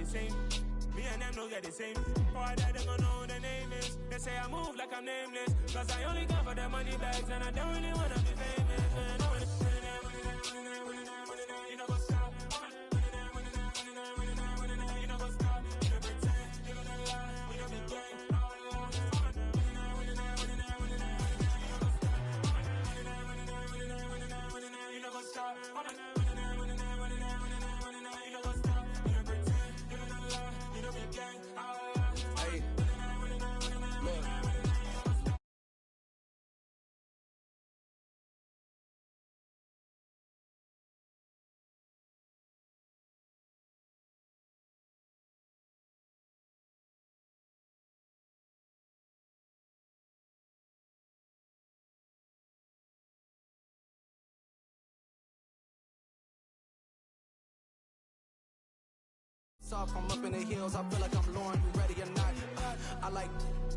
the same. Me and them don't get the same. Boy, that they gon' know who the name is. They say I move like I'm nameless. Cause I only come for the money bags and I don't really wanna be famous. You know what's up. You know what's up. You don't pretend. You don't lie. We don't be gang. You know what's up. Hey, look. From up in the hills, I feel like I'm Lauren, you ready or not? I like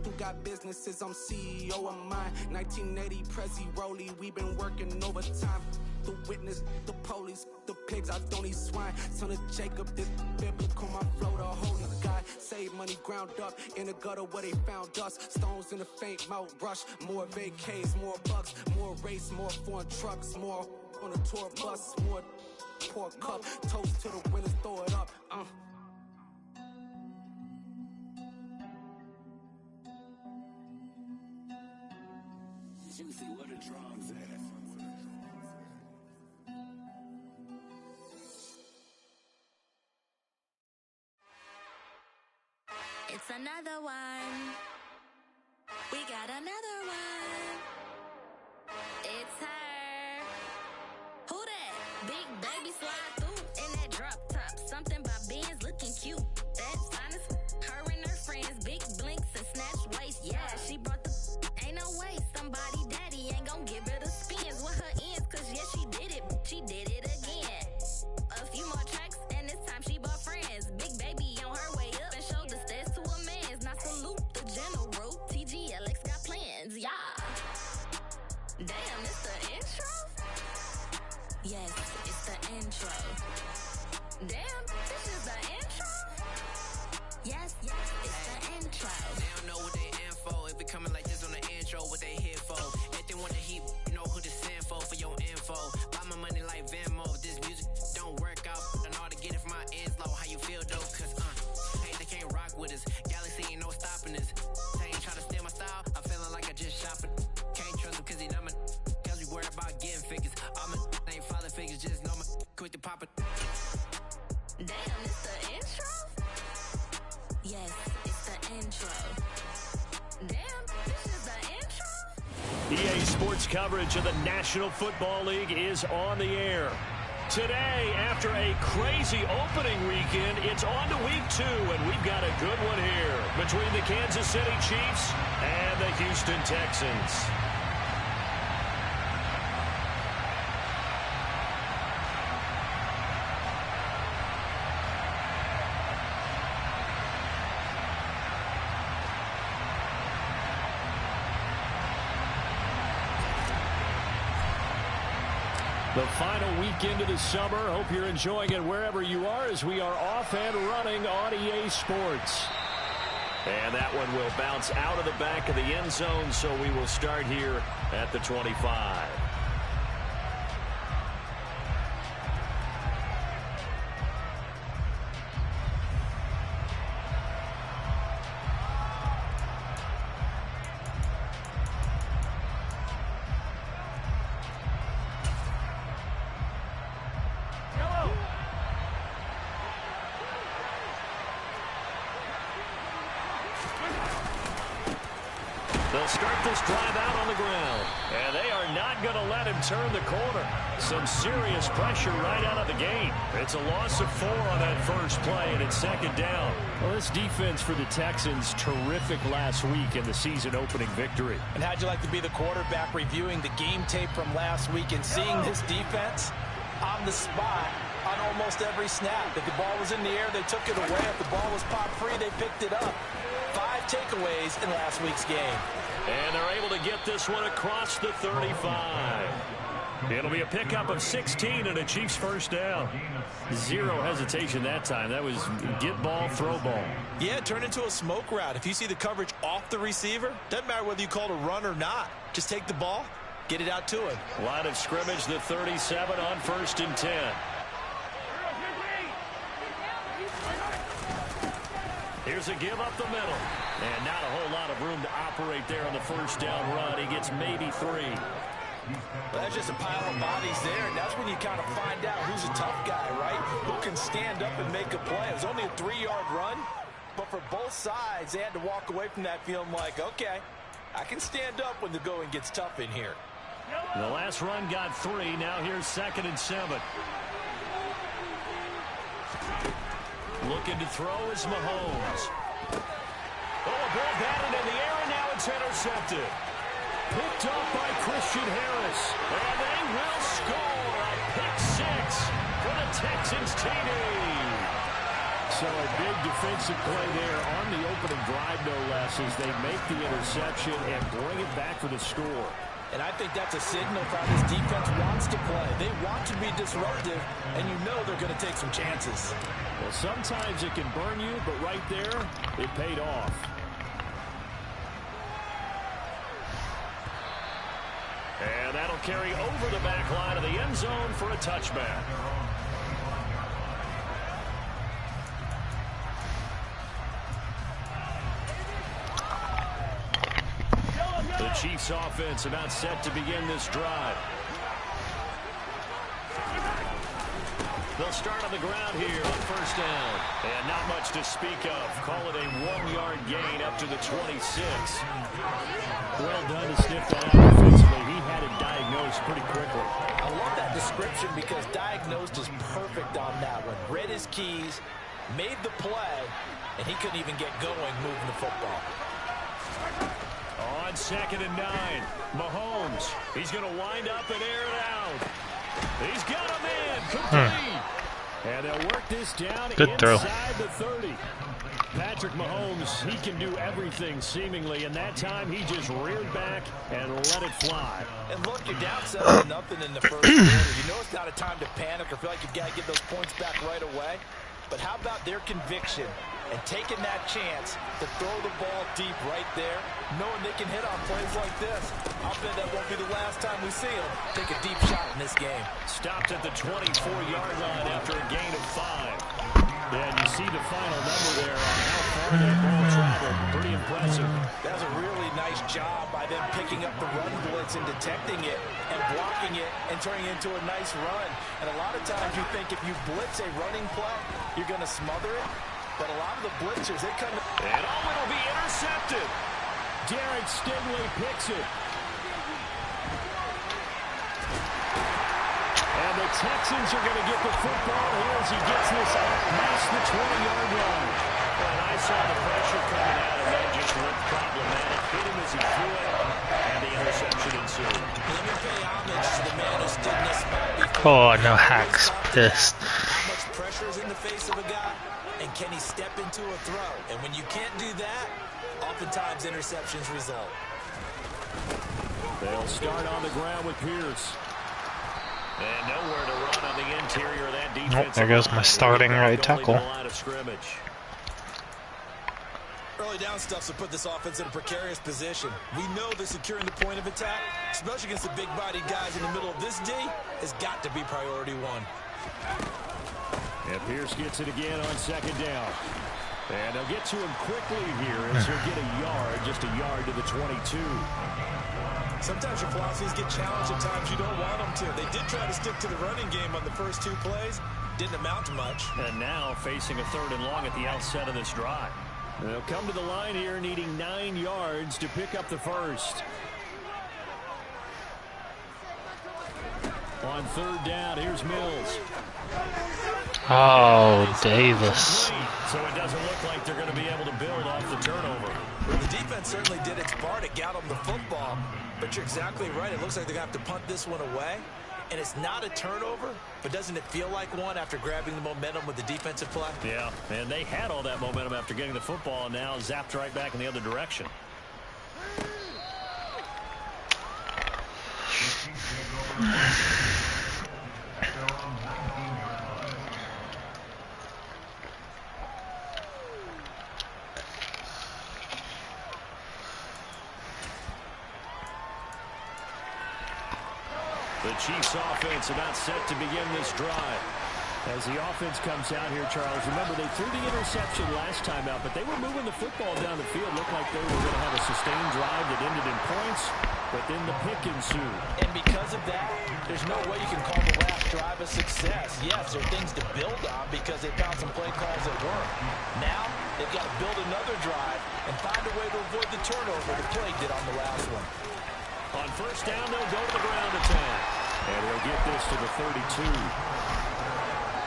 who got businesses, I'm CEO of mine. 1980 Prezi Rolly, we been working overtime. The witness, the police, the pigs, I don't eat swine. Son of Jacob, this biblical, my flow, the holy guy. Save money ground up in the gutter where they found us. Stones in the faint mouth rush. More vacays, more bucks, more race, more foreign trucks, more on a tour bus, more pour cup. Toast to the winners, throw it up. Juicy, where the drums at? It's another one. We got another one. It's her. Who that? Big baby slide through in that drop top. Something by Benz looking cute. That's honest. Her and her friends, big blinks and snatch waist. Yeah, she brought the. Ain't no way somebody daddy ain't gon' give her the spins with her ends. Cause yeah, she did it. She did it again. A few more tracks and this time she bought friends. Big baby on her way up and showed the stairs to a man's. Now salute the general. TGLX got plans, yeah. Damn, it's the intro? Yes, it's the intro. Damn, this is the intro? Yes, it's the intro. They don't know what they in for. It be coming like this on the intro, what they here for. If they want the heat, you know who to send for your info. Buy my money like Venmo. If this music don't work out, I know how to get it from my ends low. How you feel though? Cause hey, they can't rock with us. Galaxy ain't no stopping this. They ain't trying to steal my style. I'm feeling like I just shop it. Can't trust him cause he dumb. Cause we worried about getting figures. All my ain't father figures, just know my quick to pop it. Damn, it's the intro? Yes, it's the intro. Damn, this is the intro? EA Sports coverage of the National Football League is on the air. Today, after a crazy opening weekend, it's on to week 2, and we've got a good one here between the Kansas City Chiefs and the Houston Texans. The final weekend of the summer. Hope you're enjoying it wherever you are as we are off and running on EA Sports. And that one will bounce out of the back of the end zone, so we will start here at the 25. They'll start this drive out on the ground. And they are not going to let him turn the corner. Some serious pressure right out of the gate. It's a loss of 4 on that first play, and it's second down. Well, this defense for the Texans, terrific last week in the season-opening victory. And how'd you like to be the quarterback reviewing the game tape from last week and seeing this defense on the spot on almost every snap? If the ball was in the air, they took it away. If the ball was popped free, they picked it up. 5 takeaways in last week's game. And they're able to get this one across the 35. It'll be a pickup of 16 and a Chiefs first down. Zero hesitation that time. That was get ball, throw ball. Yeah, turn into a smoke route. If you see the coverage off the receiver, doesn't matter whether you call it a run or not. Just take the ball, get it out to him. Line of scrimmage, the 37 on 1st and 10. Here's a give up the middle. And not a whole lot of room to operate there on the first down run. He gets maybe 3. Well, that's just a pile of bodies there, and that's when you kind of find out who's a tough guy, right? Who can stand up and make a play. It was only a 3-yard run, but for both sides, they had to walk away from that feeling like, okay, I can stand up when the going gets tough in here. The last run got 3. Now here's 2nd and 7. Looking to throw is Mahomes. Oh, a ball batted in the air, and now it's intercepted. Picked up by Christian Harris. And they will score a pick 6 for the Texans TD. So a big defensive play there on the opening drive, no less, as they make the interception and bring it back for the score. And I think that's a signal for how this defense wants to play. They want to be disruptive, and you know they're going to take some chances. Well, sometimes it can burn you, but right there, it paid off. And that'll carry over the back line of the end zone for a touchback. The Chiefs offense about set to begin this drive. They'll start on the ground here on 1st down. And not much to speak of. Call it a 1-yard gain up to the 26. Well done to sniff that out defensively. He had it diagnosed pretty quickly. I love that description because diagnosed is perfect on that one. Read his keys, made the play, and he couldn't even get going moving the football. On 2nd and 9, Mahomes. He's going to wind up and air it out. He's got a man complete. And they'll work this down inside the 30. Patrick Mahomes, he can do everything seemingly, and that time he just reared back and let it fly. And look, you're down 7-0 in the first quarter. You know it's not a time to panic or feel like you've got to get those points back right away. But how about their conviction and taking that chance to throw the ball deep right there, knowing they can hit on plays like this? I'll bet that won't be the last time we see them take a deep shot in this game. Stopped at the 24-yard line after a gain of 5. And you see the final number there on how far that ball traveled. Pretty impressive. That was a really nice job by them picking up the run blitz and detecting it and blocking it and turning it into a nice run. And a lot of times you think if you blitz a running play, you're going to smother it. But a lot of the blitzers, they come... And it'll be intercepted. Derek Stingley picks it. And the Texans are going to get the football here as he gets this out past the 20-yard line. And I saw the pressure coming out, and that just looked problematic. Hit him as he threw it, and the interception ensued. Let me pay homage to the man who stood in this spot before. Oh, no, Hack's pissed. How much pressure is in the face of a guy, and can he step into a throw? And when you can't do that, oftentimes interceptions result. They'll start on the ground with Pierce. And nowhere to run on the interior of that defense. There goes my starting right tackle. Early down stuff to put this offense in a precarious position. We know that securing the point of attack, especially against the big-bodied guys in the middle of this D, has got to be priority 1. And Pierce gets it again on 2nd down. And they'll get to him quickly here as he'll get a yard, just a yard to the 22. Sometimes your philosophies get challenged at times you don't want them to. They did try to stick to the running game on the first 2 plays. Didn't amount to much. And now facing a 3rd and long at the outset of this drive. They'll come to the line here needing 9 yards to pick up the first. On 3rd down, here's Mills. Oh, Davis. So it doesn't look like they're going to be able to build off the turnover. Well, the defense certainly did its part to get them the football. But you're exactly right. It looks like they're going to have to punt this one away. And it's not a turnover, but doesn't it feel like one after grabbing the momentum with the defensive play? Yeah, and they had all that momentum after getting the football and now zapped right back in the other direction. The Chiefs offense about set to begin this drive. As the offense comes out here, Charles, remember they threw the interception last time out, but they were moving the football down the field. Looked like they were going to have a sustained drive that ended in points, but then the pick ensued. And because of that, there's no way you can call the last drive a success. Yes, there are things to build on because they found some play calls that work. Now, they've got to build another drive and find a way to avoid the turnover the play did on the last one. On first down, they'll go to the ground attack. And they'll get this to the 32.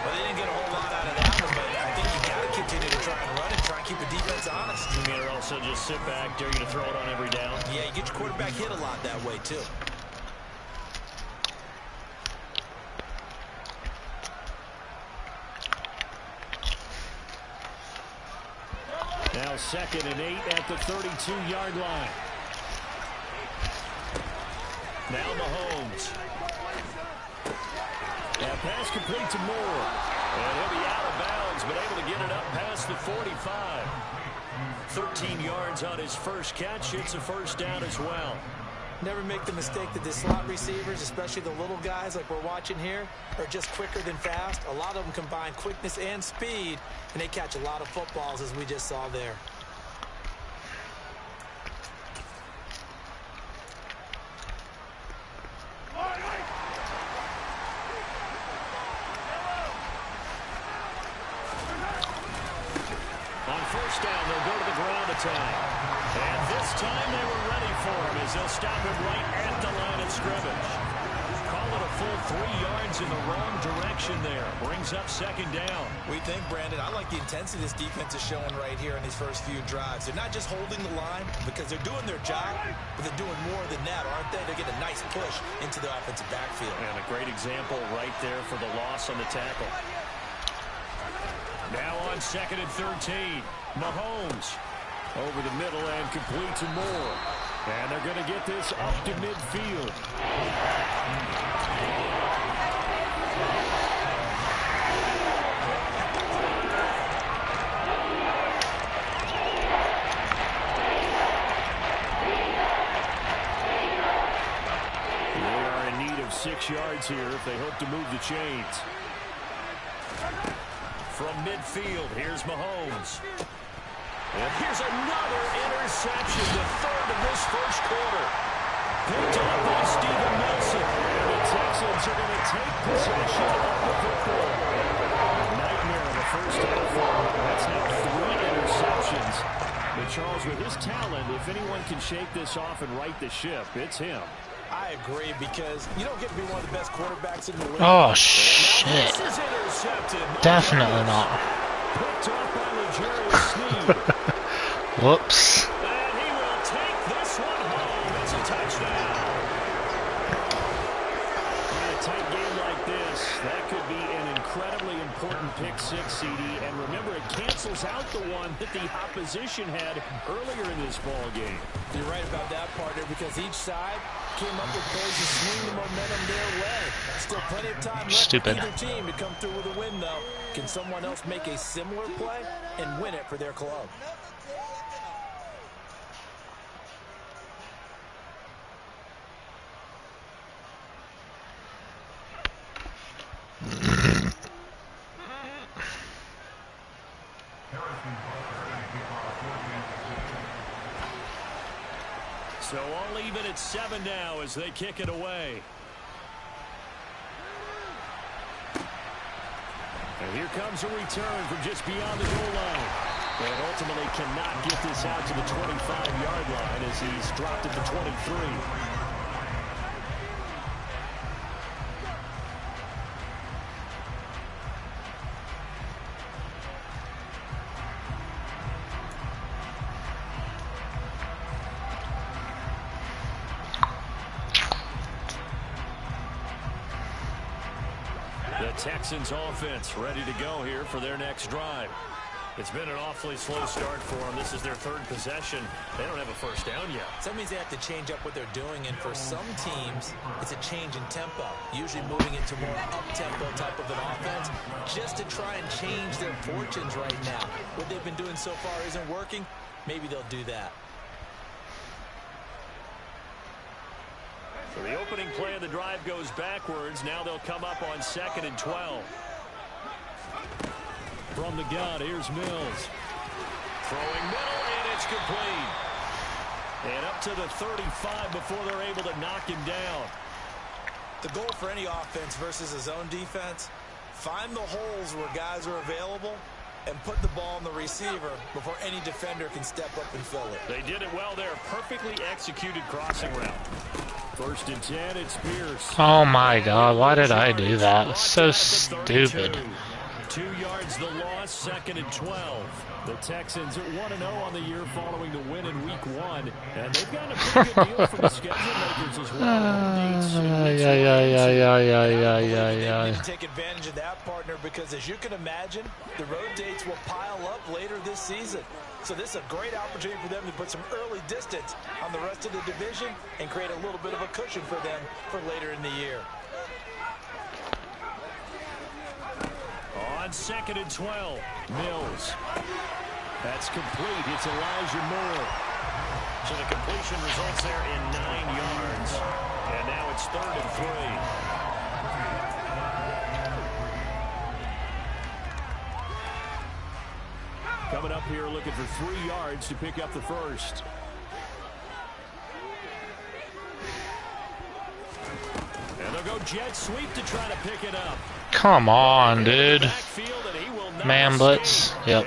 Well, they didn't get a whole lot out of that one, but I think you got to continue to try and run and try and keep the defense honest. You mean, or also just sit back, dare you to throw it on every down? Yeah, you get your quarterback hit a lot that way, too. Now 2nd and 8 at the 32-yard line. Now Mahomes. That pass complete to Moore. And he'll be out of bounds, but able to get it up past the 45. 13 yards on his first catch. It's a first down as well. Never make the mistake that the slot receivers, especially the little guys like we're watching here, are just quicker than fast. A lot of them combine quickness and speed, and they catch a lot of footballs, as we just saw there. And this time they were ready for him as they'll stop him right at the line of scrimmage. Call it a full 3 yards in the wrong direction there. Brings up 2nd down. We think, Brandon, I like the intensity this defense is showing right here in these first few drives. They're not just holding the line because they're doing their job, but they're doing more than that, aren't they? They're getting a nice push into the offensive backfield. And a great example right there for the loss on the tackle. Now on 2nd and 13. Mahomes. Over the middle and complete to Moore. And they're going to get this up to midfield. They are in need of 6 yards here if they hope to move the chains. From midfield, here's Mahomes. And here's another interception, the 3rd of this first quarter. Picked up by Steven Nelson. And the Texans are going to take possession of the football. Nightmare in the first half. That's now 3 interceptions. But Charles, with his talent, if anyone can shake this off and right the ship, it's him. I agree because you don't get to be one of the best quarterbacks in the league. Oh, shit. Definitely not. Picked up by Legarius Sneed. Whoops. And he will take this one home. It's a touchdown. In a tight game like this, that could be an incredibly important pick-6, CD. And remember, it cancels out the one that the opposition had earlier in this ball game. You're right about that, partner, because each side came up with plays to swing the momentum their way. Still plenty of time left for either team to come through with a win, though. Can someone else make a similar play and win it for their club? So all even at 7 now as they kick it away. And here comes a return from just beyond the goal line. But ultimately cannot get this out to the 25-yard line as he's dropped at the 23. The Texans offense ready to go here for their next drive. It's been an awfully slow start for them. This is their third possession. They don't have a first down yet. So that means they have to change up what they're doing, and for some teams, it's a change in tempo, usually moving into more up-tempo type of an offense, just to try and change their fortunes right now. What they've been doing so far isn't working. Maybe they'll do that. So the opening play of the drive goes backwards. Now they'll come up on 2nd and 12. From the gun, here's Mills. Throwing middle, and it's complete. And up to the 35 before they're able to knock him down. The goal for any offense versus a zone defense, find the holes where guys are available and put the ball on the receiver before any defender can step up and fill it. They did it well there. Perfectly executed crossing route. 1st and 10, it's Pierce. Oh my God, why did I do that? So stupid. 2 yards the loss, 2nd and 12. The Texans are 1-0 on the year following the win in Week 1. And they've gotten a pretty good deal from the schedule makers as well. They can take advantage of that, partner, because as you can imagine, the road dates will pile up later this season. So this is a great opportunity for them to put some early distance on the rest of the division and create a little bit of a cushion for them for later in the year. On 2nd and 12, Mills. That's complete. It's Elijah Moore. So the completion results there in 9 yards. And now it's 3rd and 3. Coming up here looking for 3 yards to pick up the first. And they'll go jet sweep to try to pick it up. Come on, dude. Man blitz. Yep.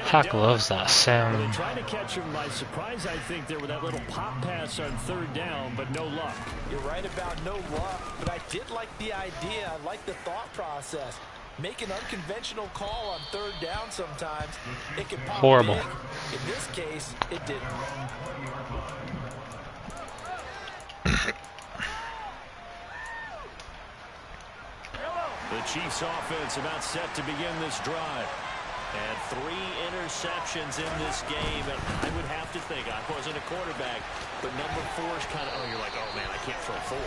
Huck loves that sound. They tried to catch him by surprise, I think, there with that little pop pass on 3rd down, but no luck. You're right about no luck, but I did like the idea. I like the thought process. Make an unconventional call on 3rd down sometimes. It can pop horrible. big. In this case, it didn't. The Chiefs offense about set to begin this drive. And 3 interceptions in this game. And I would have to think, I wasn't a quarterback, but number 4 is kind of, you're like, oh man, I can't throw 4.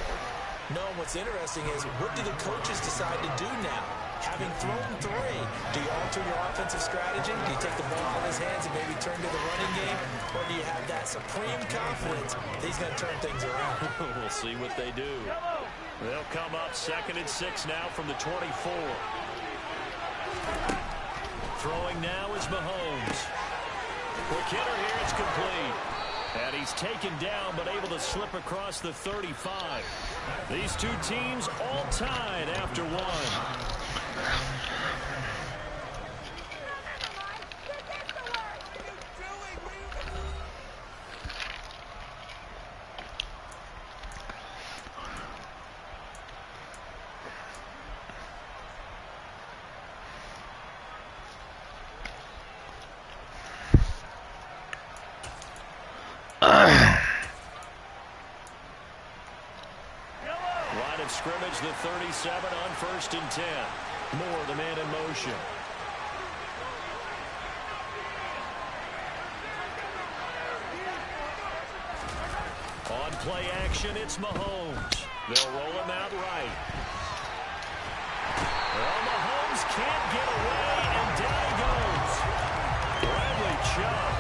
No, what's interesting is, what do the coaches decide to do now? Having thrown 3, do you alter your offensive strategy? Do you take the ball out of his hands and maybe turn to the running game? Or do you have that supreme confidence that he's going to turn things around? We'll see what they do. They'll come up 2nd and 6 now from the 24. Throwing now is Mahomes. Quick hitter here, it's complete. And he's taken down, but able to slip across the 35. These two teams all tied after 1. Scrimmage the 37 on 1st and 10. Moore, the man in motion. On play action, it's Mahomes. They'll roll him out right. Well, Mahomes can't get away, and down he goes. Bradley Chubb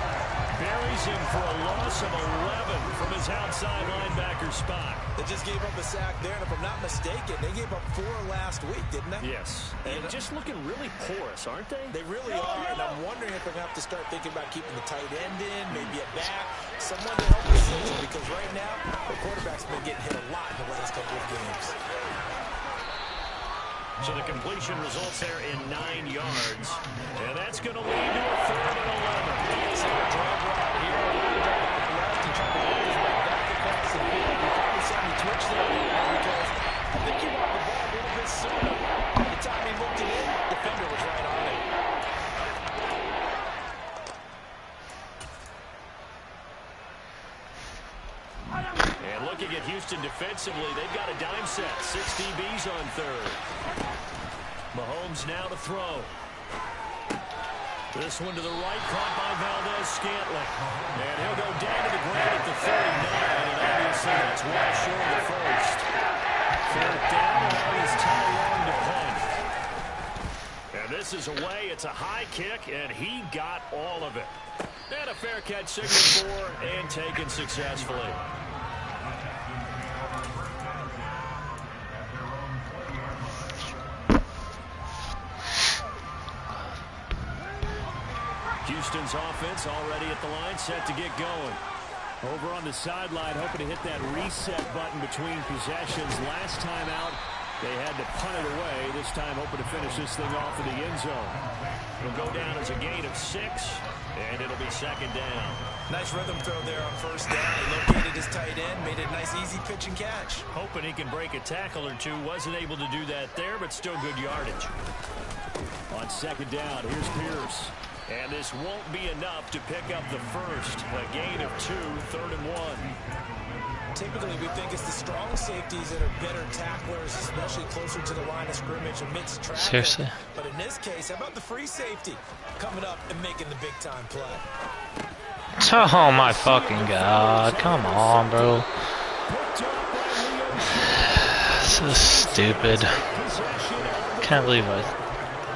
buries him for a loss of 11 from his outside linebacker spot. They just gave up a sack there, and if I'm not mistaken, they gave up 4 last week, didn't they? Yes. And just looking really porous, aren't they? They really are, and I'm wondering if they're going to have to start thinking about keeping the tight end in, maybe a back, someone to help the season, because right now, the quarterback's been getting hit a lot in the last couple of games. So the completion results there in 9 yards, and that's going to lead to a 3rd and 11. So a drag route here, a drag out left, and trying to work his way back across the field. You probably saw me twitch there because I think he wanted the ball a little bit sooner. By the time he looked it in, the defender was right on it. And looking at Houston defensively, they've got a dime set. 6 DBs on 3rd. Mahomes now to throw. This one to the right, caught by Valdez-Scantling. And he'll go down to the ground at the 39, and obviously that's well short of the first. Fourth down, and now he's Ty Long to punt. And this is away. It's a high kick, and he got all of it. And a fair catch signaled for and taken successfully. Houston's offense already at the line, set to get going. Over on the sideline, hoping to hit that reset button between possessions. Last time out, they had to punt it away. This time, hoping to finish this thing off in the end zone. It'll go down as a gain of 6, and it'll be second down. Nice rhythm throw there on first down. He located his tight end, made it a nice, easy pitch and catch. Hoping he can break a tackle or two. Wasn't able to do that there, but still good yardage. On second down, here's Pierce. And this won't be enough to pick up the first. A gain of 2, 3rd and 1. Typically, we think it's the strong safeties that are better tacklers, especially closer to the line of scrimmage amidst traffic. Seriously? But in this case, how about the free safety coming up and making the big-time play? Oh my fucking god. Come on, bro. So stupid. Can't believe it.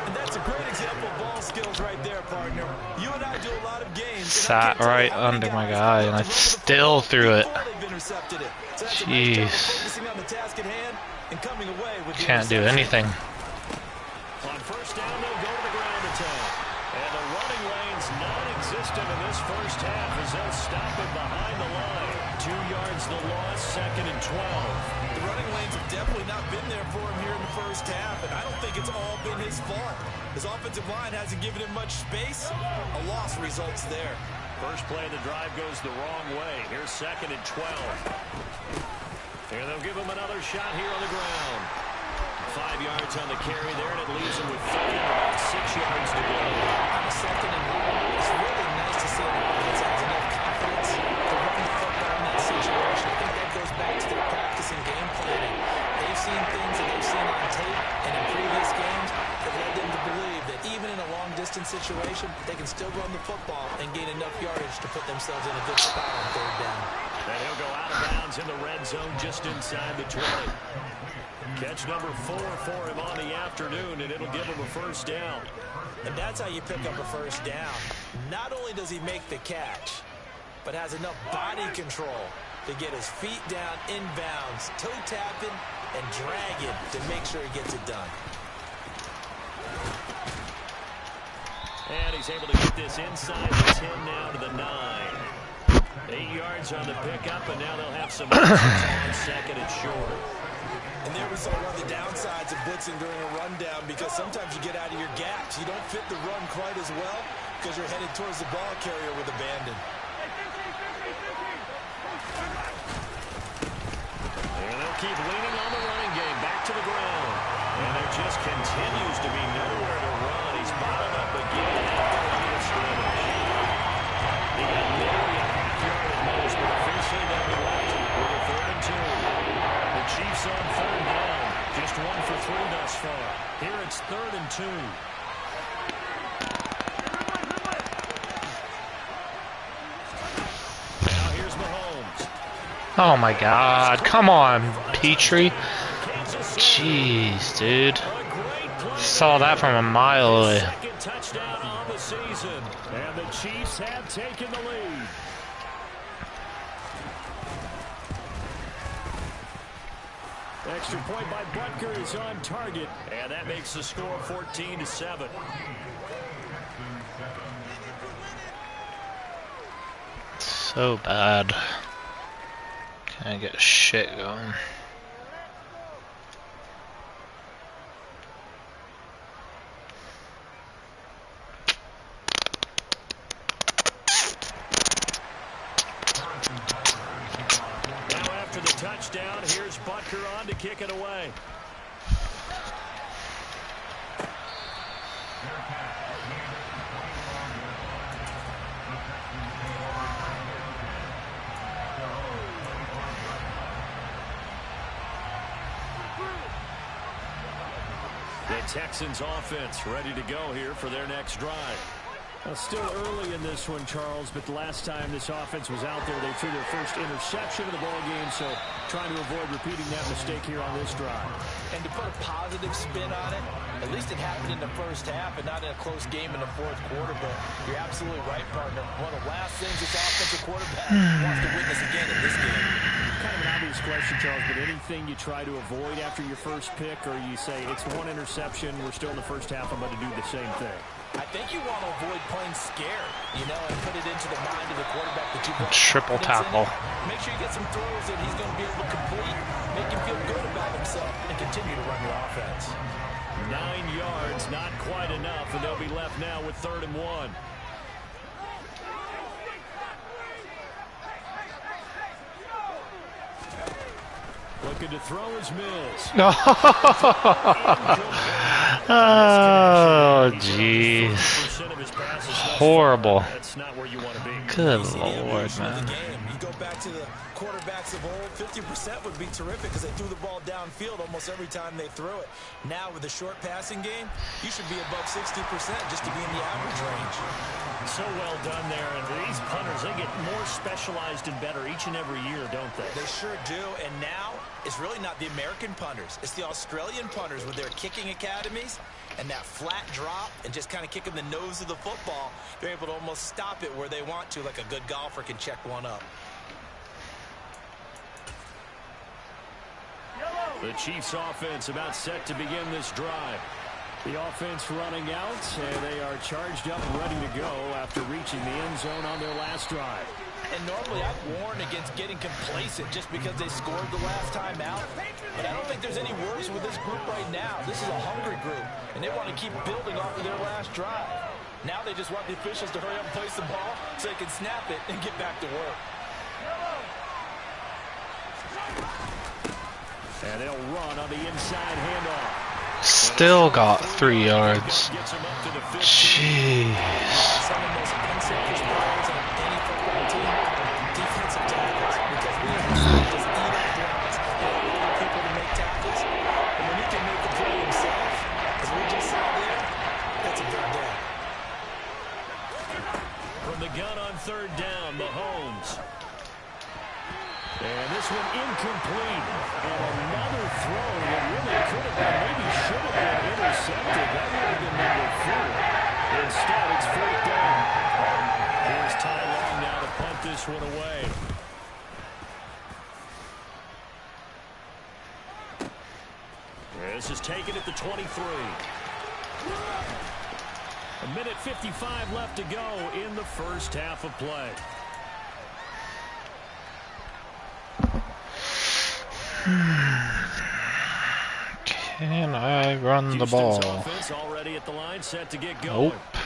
And that's a great example of ball skills right there, partner. You and I do a lot of games. Sat right under my guy, and I still threw it. Jeez. Can't do anything. On first down, they'll go to the ground attack. And the running lane's non-existent in this first half as they'll stop it behind the line. 2 yards the loss, 2nd and 12. The running lanes have definitely not been there for him here in the first half, and I don't think it's all been his fault. His offensive line hasn't given him much space. A loss results there. First play of the drive goes the wrong way. Here's 2nd and 12. And they'll give him another shot here on the ground. 5 yards on the carry there, and it leaves him with 3 and about 6 yards to go. On a 2nd and 1, it's really nice to see an offense has enough confidence to run the football in that situation. I think that goes back to their practice and game planning. They've seen things that they've seen on tape and in previous games that led them to believe that even in a long-distance situation, they can still run the football and gain enough yardage to put themselves in a good spot on 3rd down. And he'll go out of bounds in the red zone just inside the 20. Catch number 4 for him on the afternoon, and it'll give him a first down. And that's how you pick up a first down. Not only does he make the catch, but has enough body control to get his feet down inbounds, toe tapping, and dragging to make sure he gets it done. And he's able to get this inside the 10 now to the 9. 8 yards on the pickup, and now they'll have some options on 2nd and short. And there we saw one of the downsides of blitzing during a rundown, because sometimes you get out of your gaps. You don't fit the run quite as well because you're headed towards the ball carrier with abandon. And they'll keep leaning on the running game. Back to the ground. And there just continues to be nowhere to run. He's bottled up again at the line of scrimmage. He got nearly a half-yard at most, but officially they'll be left with a 3rd and 2. The Chiefs on 3rd down. Just 1 for 3 thus far. Here it's 3rd and 2. Now here's Mahomes. Oh my god. Come on, Petrie. Jeez, dude. Saw that from a mile away. Second touchdown on the season. And the Chiefs have taken the lead. Extra point by Butker is on target, and that makes the score 14-7. So bad. Can't get shit going. Touchdown. Here's Butker on to kick it away. The Texans offense ready to go here for their next drive. Well, still early in this one, Charles, but the last time this offense was out there, they threw their first interception of the ball game, so trying to avoid repeating that mistake here on this drive. And to put a positive spin on it, at least it happened in the first half and not in a close game in the fourth quarter, but you're absolutely right, partner. One of the last things this offensive quarterback wants to witness again in this game. Kind of an obvious question, Charles, but anything you try to avoid after your first pick, or you say it's one interception, we're still in the first half, I'm about to do the same thing? I think you want to avoid playing scared, and put it into the mind of the quarterback that you want. Triple tackle. Make sure you get some throws that he's going to be able to complete, make him feel good about himself, and continue to run your offense. 9 yards, not quite enough, and they'll be left now with 3rd and 1. Looking to throw his Mills. Oh, jeez. Horrible. Good Lord, man. You go back to the quarterbacks of old, 50% would be terrific because they threw the ball downfield almost every time they threw it. Now with the short passing game, you should be above 60% just to be in the average range. So well done there, and these punters, they get more specialized and better each and every year, don't they? They sure do, and now it's really not the American punters. It's the Australian punters with their kicking academies and that flat drop and just kind of kicking the nose of the football. They're able to almost stop it where they want to, like a good golfer can check one up. The Chiefs offense about set to begin this drive. The offense running out, and they are charged up and ready to go after reaching the end zone on their last drive. And normally I'd warn against getting complacent just because they scored the last time out. But I don't think there's any worries with this group right now. This is a hungry group, and they want to keep building off of their last drive. Now they just want the officials to hurry up and place the ball so they can snap it and get back to work. And they'll run on the inside handoff. Still got 3 yards. Jeez. Some of the most unselfish players on any football team, defensive tackles, because we have just eat up blocks and other people to make tackles. And when he can make the play himself, as we just saw there, that's a big day. From the gun on 3rd down, Mahomes. And this one incomplete. And another throw that really could have been, maybe should have been intercepted. That would have been number 4. Instead, it's 4th down. Here's Ty Long now to punt this one away. This is taken at the 23. A minute 55 left to go in the first half of play. Can I run the ball? Already at the line, set to get going. Nope.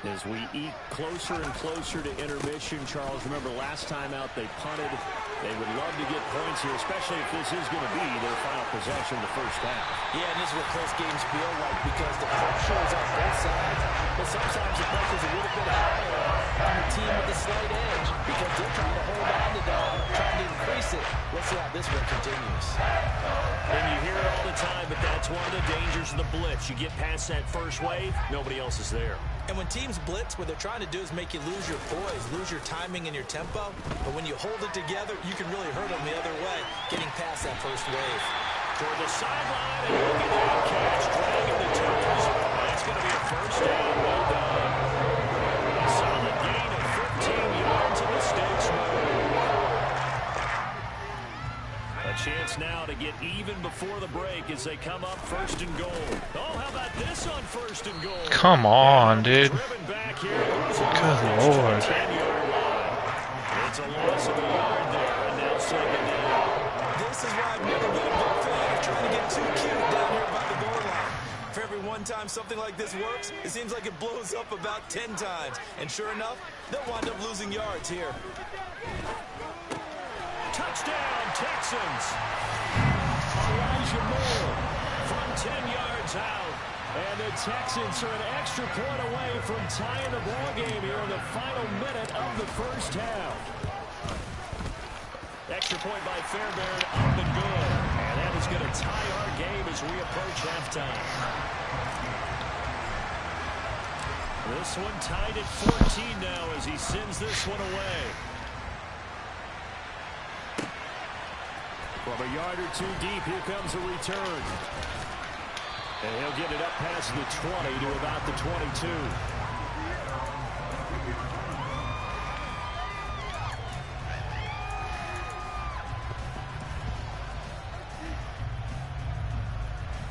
As we eat closer and closer to intermission, Charles, remember last time out they punted. They would love to get points here, especially if this is going to be their final possession of the first half. Yeah, and this is what close games feel like because the pressure is on both sides, but sometimes the pressure is a little bit higher on the team with the slight edge because they're trying to hold on to that, trying to increase it. Let's see how this one continues. And you hear it all the time, but that's one of the dangers of the blitz. You get past that first wave, nobody else is there. And when teams blitz, what they're trying to do is make you lose your poise, lose your timing and your tempo. But when you hold it together, you can really hurt them the other way, getting past that first wave. Toward the sideline, and look at that catch, dragging the toes. That's going to be a first down. Well done. A solid gain of 15 yards in the stakes mode. A chance now to get even before the break as they come up 1st and goal. Oh, how about this on 1st and goal? Come on, dude. Good Lord. It's a loss of a yard there, and now 2nd down. This is why I've never been a big fan of trying to get too cute down here by the goal line. For every one time something like this works, it seems like it blows up about 10 times. And sure enough, they'll wind up losing yards here. Touchdown, Texans. Elijah Moore from 10 yards out. And the Texans are an extra point away from tying the ball game here in the final minute of the first half. Extra point by Fairbairn, up and good. And that is going to tie our game as we approach halftime. This one tied at 14 now as he sends this one away. From a yard or two deep, here comes a return. And he'll get it up past the 20 to about the 22.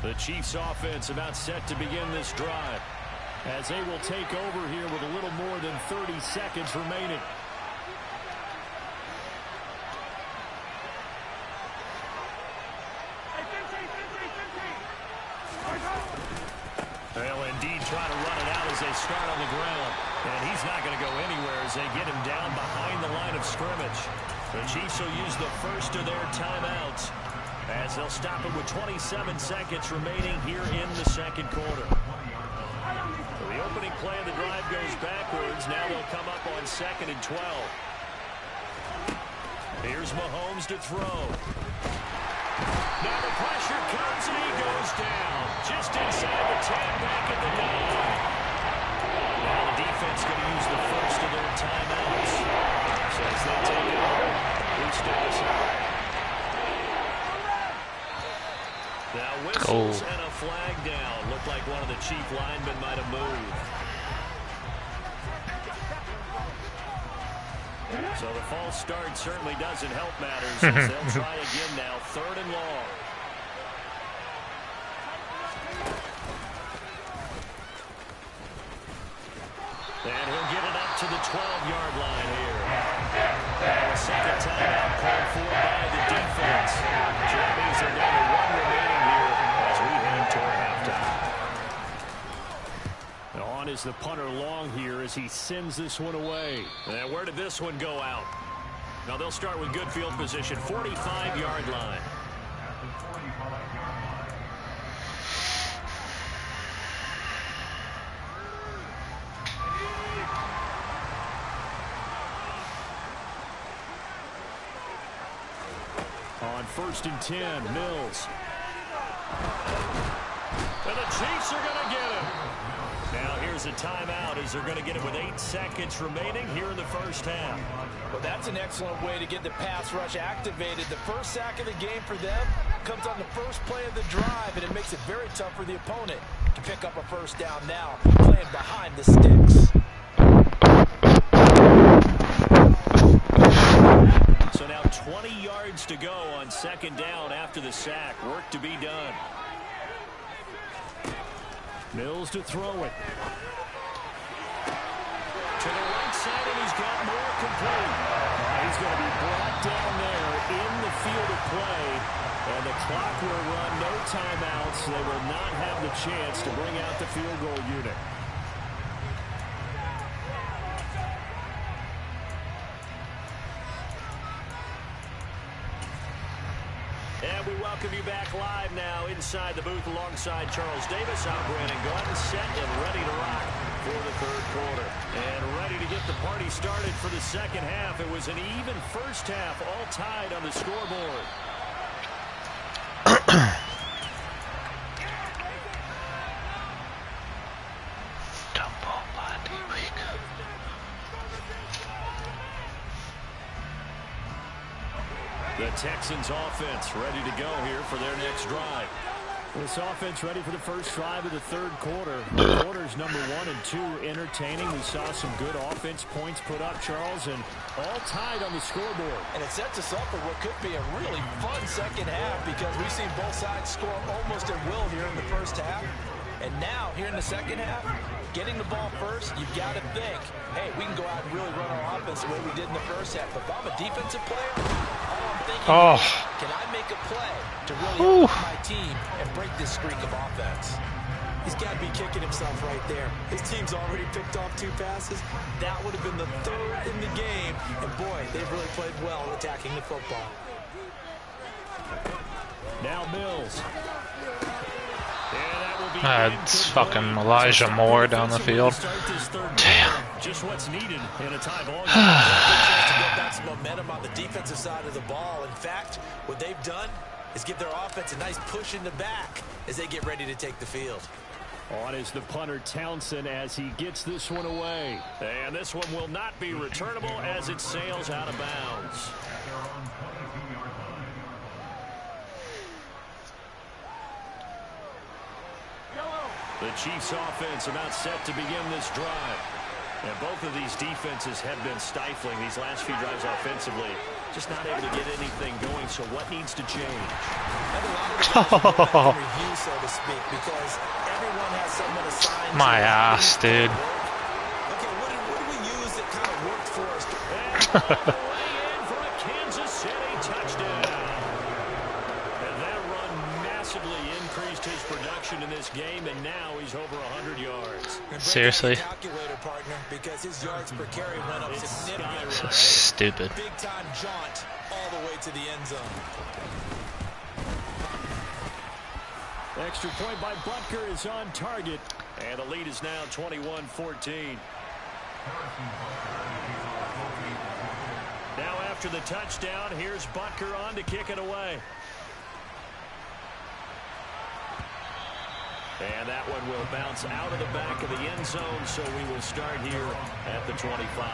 The Chiefs offense about set to begin this drive as they will take over here with a little more than 30 seconds remaining. They'll indeed try to run it out as they start on the ground. And he's not going to go anywhere as they get him down behind the line of scrimmage. The Chiefs will use the first of their timeouts as they'll stop it with 27 seconds remaining here in the second quarter. So the opening play of the drive goes backwards. Now they'll come up on 2nd and 12. Here's Mahomes to throw. Now the pressure comes and he goes down. Just inside the 10, back at the 9. Now the defense going to use the first of their timeouts. So as they take it home, we step aside. Now whistles and a flag down. Looked like one of the Chief linemen might have moved. So the false start certainly doesn't help matters as they'll try again now. 3rd and long. And he'll get it up to the 12-yard line here. And a second timeout called for by the defense. Jammies are down to 1 remaining here as we head toward halftime. On is the punter long here as he sends this one away. And where did this one go out? Now they'll start with good field position, 45-yard line. On 1st and 10, Mills. And the Chiefs are going to get him. Now here's a timeout as they're going to get it with 8 seconds remaining here in the first half. Well, that's an excellent way to get the pass rush activated. The first sack of the game for them comes on the first play of the drive, and it makes it very tough for the opponent to pick up a first down now, playing behind the sticks. So now 20 yards to go on 2nd down after the sack. Work to be done. Mills to throw it. To the right side, and he's got more complete. He's going to be brought down there in the field of play. And the clock will run, no timeouts. They will not have the chance to bring out the field goal unit. And we welcome you back live now inside the booth alongside Charles Davis. I'm Brandon Glenn, set and ready to rock for the 3rd quarter. And ready to get the party started for the second half. It was an even first half, all tied on the scoreboard. The Texans offense ready to go here for their next drive. This offense ready for the first drive of the 3rd quarter. Quarters number 1 and 2 entertaining. We saw some good offense points put up, Charles, and all tied on the scoreboard. And it sets us up for what could be a really fun second half because we've seen both sides score almost at will here in the first half. And now, here in the second half, getting the ball first, you've got to think, hey, we can go out and really run our offense the way we did in the first half. But if I'm a defensive player, all I'm thinking is, can I make a play to really help my team and break this streak of offense? He's got to be kicking himself right there. His team's already picked off 2 passes. That would have been the 3rd in the game. And, boy, they've really played well attacking the football. Now Mills. It's fucking Elijah Moore down the field. Damn. Just what's needed in a tie ball. To get back some momentum on the defensive side of the ball. In fact, what they've done is give their offense a nice push in the back as they get ready to take the field. On is the punter Townsend as he gets this one away. And this one will not be returnable as it sails out of bounds. The Chiefs offense about set to begin this drive. And both of these defenses have been stifling these last few drives offensively. Just not able to get anything going, so what needs to change? Review, so to speak, because everyone has someone assigned. My ass, dude. Okay, what do we use that kind of worked for us? In for a Kansas City touchdown. And that run massively increased his production in this game, and now he's over 100 yards. Seriously? Calculator, partner, because his yards per carry went up significantly. So stupid. Big time jaunt all the way to the end zone. Extra point by Butker is on target. And the lead is now 21-14. Now after the touchdown, here's Butker on to kick it away. And that one will bounce out of the back of the end zone, so we will start here at the 25.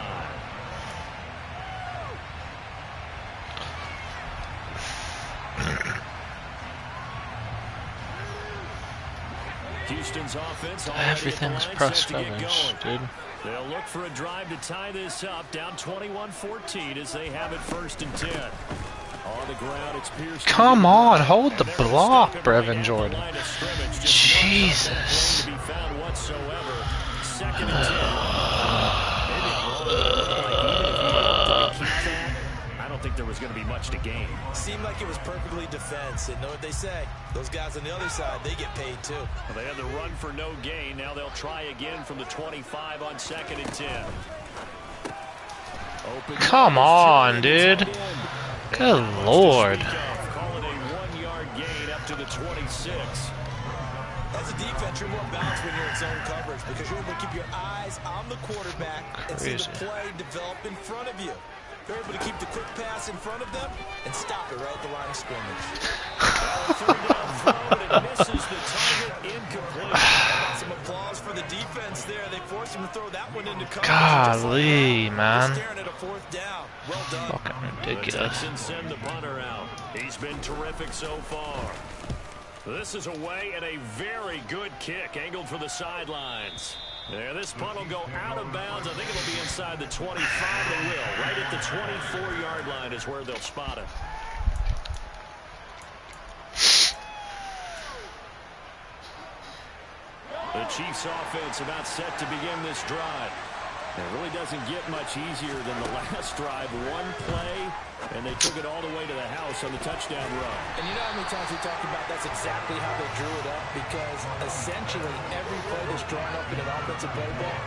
Houston's offense Everything's press coverage, dude. They'll look for a drive to tie this up, down 21-14 as they have it 1st and 10. On the ground, it's Pierce. Come on, hold the block, Brevin Jordan. Jesus. Second and 10. I don't think there was going to be much to gain. Seemed like it was perfectly defense. And know what they say? Those guys on the other side, they get paid too. Well, they had the run for no gain. Now they'll try again from the 25 on 2nd and 10. Come on, dude. Good Lord. Call it a 1-yard gain up to the 26. As a defense, you're more balanced when you're in zone coverage because you're able to keep your eyes on the quarterback and see the play develop in front of you. They're able to keep the quick pass in front of them and stop it right at the line of scrimmage. Third down throw, and it misses the target, incomplete. Some applause for the defense there. They forced him to throw that one into coverage. Golly, man. Staring at a 4th down. Well done. Fucking ridiculous. The Texans send the punter out. He's been terrific so far. This is away and a very good kick angled for the sidelines. There, this punt will go out of bounds. I think it'll be inside the 25. It will. Right at the 24-yard line is where they'll spot it. The Chiefs offense about set to begin this drive. It really doesn't get much easier than the last drive. One play, and they took it all the way to the house on the touchdown run. And you know how many times we talked about that's exactly how they drew it up? Because essentially every play that's drawn up in an offensive play ball,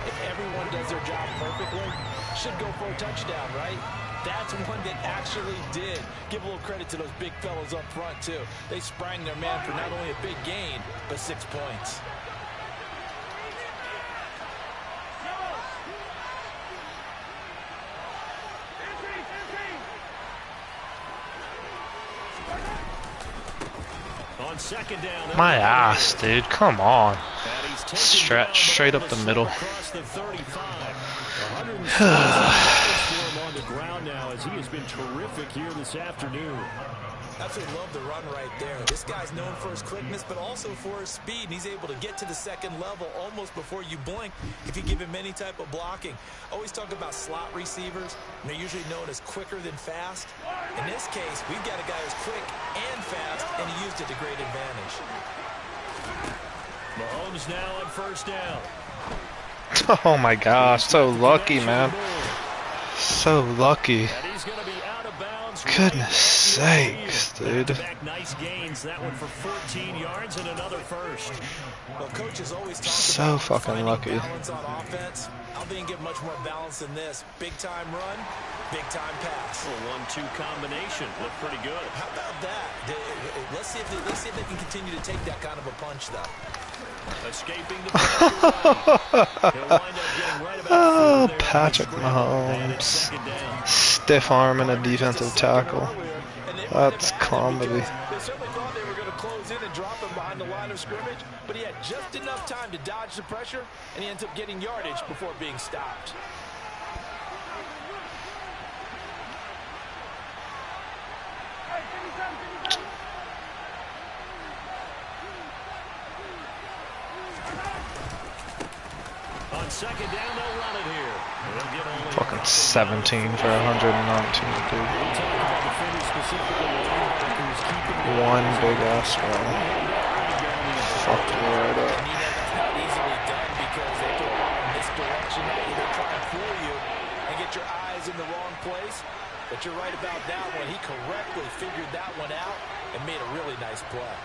if everyone does their job perfectly, should go for a touchdown, right? That's one that actually did. Give a little credit to those big fellas up front, too. They sprang their man for not only a big gain, but 6 points. On 2nd down, my ass, dude. Come on. Stretch straight up the middle. Across the 35. on the ground now as he has been terrific here this afternoon. Absolutely love the run right there. This guy's known for his quickness, but also for his speed. And he's able to get to the 2nd level almost before you blink if you give him any type of blocking. Always talk about slot receivers. And they're usually known as quicker than fast. In this case, we've got a guy who's quick and fast, and he used it to great advantage. Mahomes now on 1st down. Oh my gosh, so lucky, man. So lucky. Goodness sakes, dude. Nice gains. That one for 14 yards and another first. Well, coaches always talk so fucking lucky. Balance on offense. I think get much more balance than this. Big time run, big time pass. A 1-2 combination looked pretty good. How about that? Let's see if they can continue to take that kind of a punch, though. Escaping the oh, Patrick Mahomes. Stiff arm and a defensive tackle. That's comedy. They certainly thought they were going to close in and drop him behind the line of scrimmage, but he had just enough dodged the pressure, and he ends up getting yardage before being stopped. On second down, they'll run it here. They'll get only Fucking 17 for 119, dude. One big ass run. Fucked me right up. That's not easily done because they throw a lot of misdirection at you. They try and fool you and get your eyes in the wrong place. But you're right about that one. He correctly figured that one out and made a really nice play.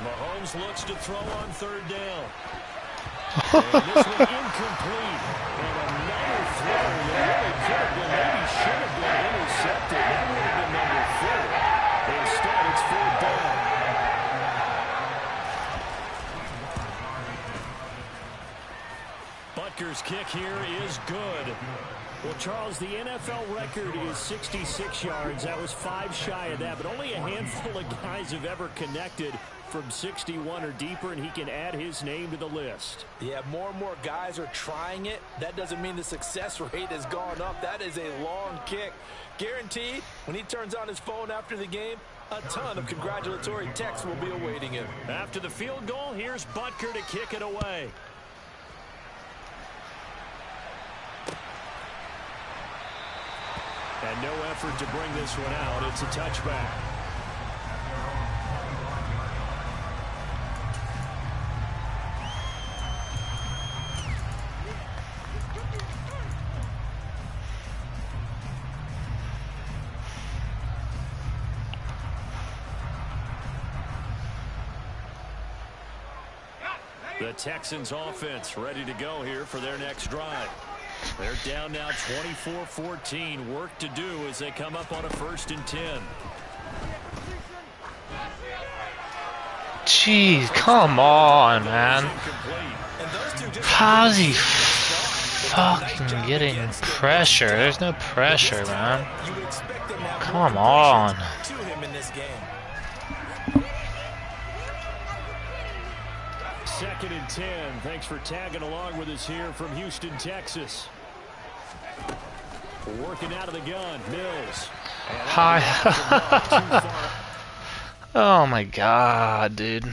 Mahomes looks to throw on third down. And this one incomplete. And another throw that really could have been, maybe should have been intercepted. That would have been number 4. Instead, it's fourth down. Butker's kick here is good. Well, Charles, the NFL record is 66 yards. That was 5 shy of that, but only a handful of guys have ever connected from 61 or deeper, and he can add his name to the list. Yeah, more and more guys are trying it. That doesn't mean the success rate has gone up. That is a long kick. Guaranteed, when he turns on his phone after the game, a ton of congratulatory texts will be awaiting him. After the field goal, here's Butker to kick it away. And no effort to bring this one out. It's a touchback. The Texans offense ready to go here for their next drive. They're down now 24-14. Work to do as they come up on a 1st and 10. Jeez, come on, man. How's he fucking getting pressure? There's no pressure, man. Come on. Second and 10. Thanks for tagging along with us here from Houston, Texas. Working out of the gun, Mills. Hi. Oh my god, dude.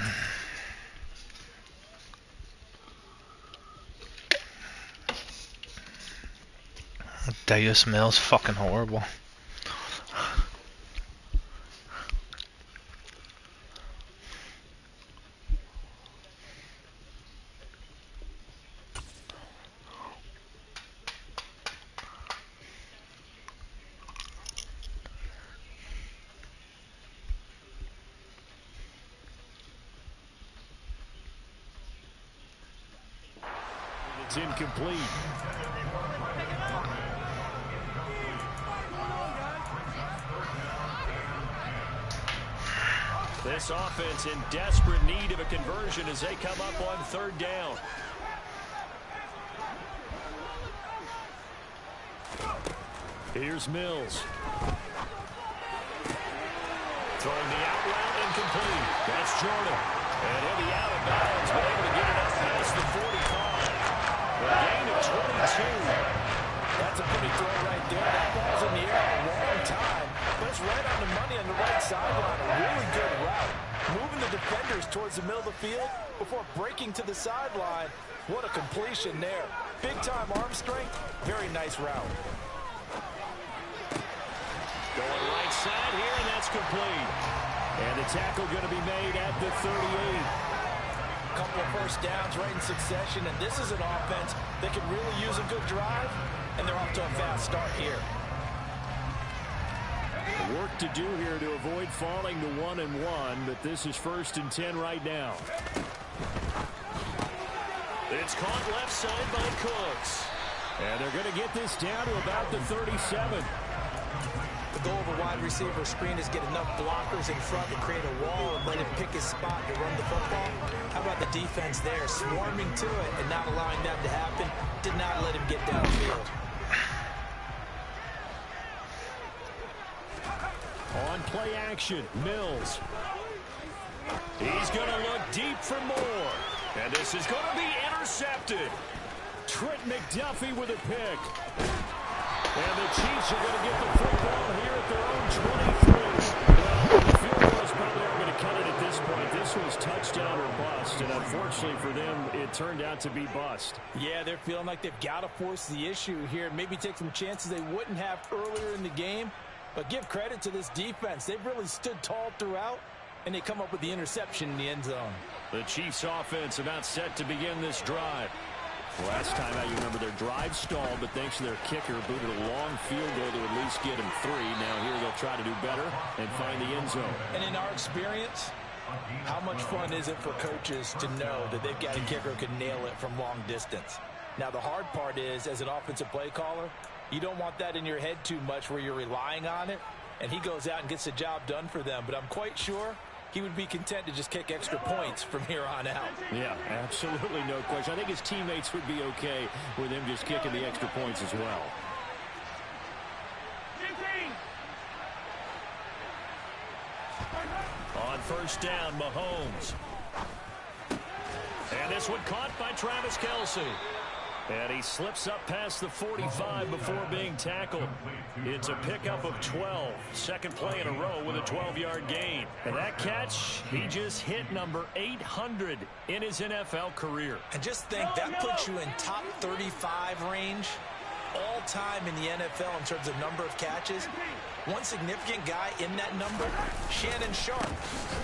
Davis Mills fucking horrible. It's incomplete. This offense in desperate need of a conversion as they come up on 3rd down. Here's Mills. Throwing the out route incomplete. That's Jordan. And he'll be out of bounds, but able to get it up past the 45. A gain of 22. That's a pretty throw right there. That ball's in the air a long time, but it's right on the money on the right sideline. A really good route. Moving the defenders towards the middle of the field before breaking to the sideline. What a completion there. Big-time arm strength. Very nice route. Going right side here, and that's complete. And the tackle going to be made at the 38. A couple of first downs right in succession, and this is an offense that can really use a good drive, and they're off to a fast start here. Work to do here to avoid falling to 1-1, but this is 1st and 10 right now. It's caught left side by Cooks. And they're going to get this down to about the 37. The goal of a wide receiver screen is get enough blockers in front to create a wall and let him pick his spot to run the football. How about the defense there, swarming to it and not allowing that to happen? Did not let him get downfield. On play action, Mills. He's going to look deep for more. And this is going to be intercepted. Trent McDuffie with a pick. And the Chiefs are going to get the football here at their own 23. Well, the field goal is probably not going to cut it at this point. This was touchdown or bust, and unfortunately for them, it turned out to be bust. Yeah, they're feeling like they've got to force the issue here. Maybe take some chances they wouldn't have earlier in the game. But give credit to this defense. They've really stood tall throughout, and they come up with the interception in the end zone. The Chiefs offense about set to begin this drive. Last time out, you remember their drive stalled, but thanks to their kicker, booted a long field goal to at least get him 3. Now here they'll try to do better and find the end zone. And in our experience, how much fun is it for coaches to know that they've got a kicker who can nail it from long distance? Now the hard part is, as an offensive play caller, you don't want that in your head too much where you're relying on it, and he goes out and gets the job done for them. But I'm quite sure he would be content to just kick extra points from here on out. Yeah, absolutely no question. I think his teammates would be okay with him just kicking the extra points as well. On first down, Mahomes. And this one caught by Travis Kelce. And he slips up past the 45 before being tackled. It's a pickup of 12. Second play in a row with a 12-yard gain. And that catch, he just hit number 800 in his NFL career. And just think, that puts you in top 35 range all time in the NFL in terms of number of catches. One significant guy in that number, Shannon Sharp,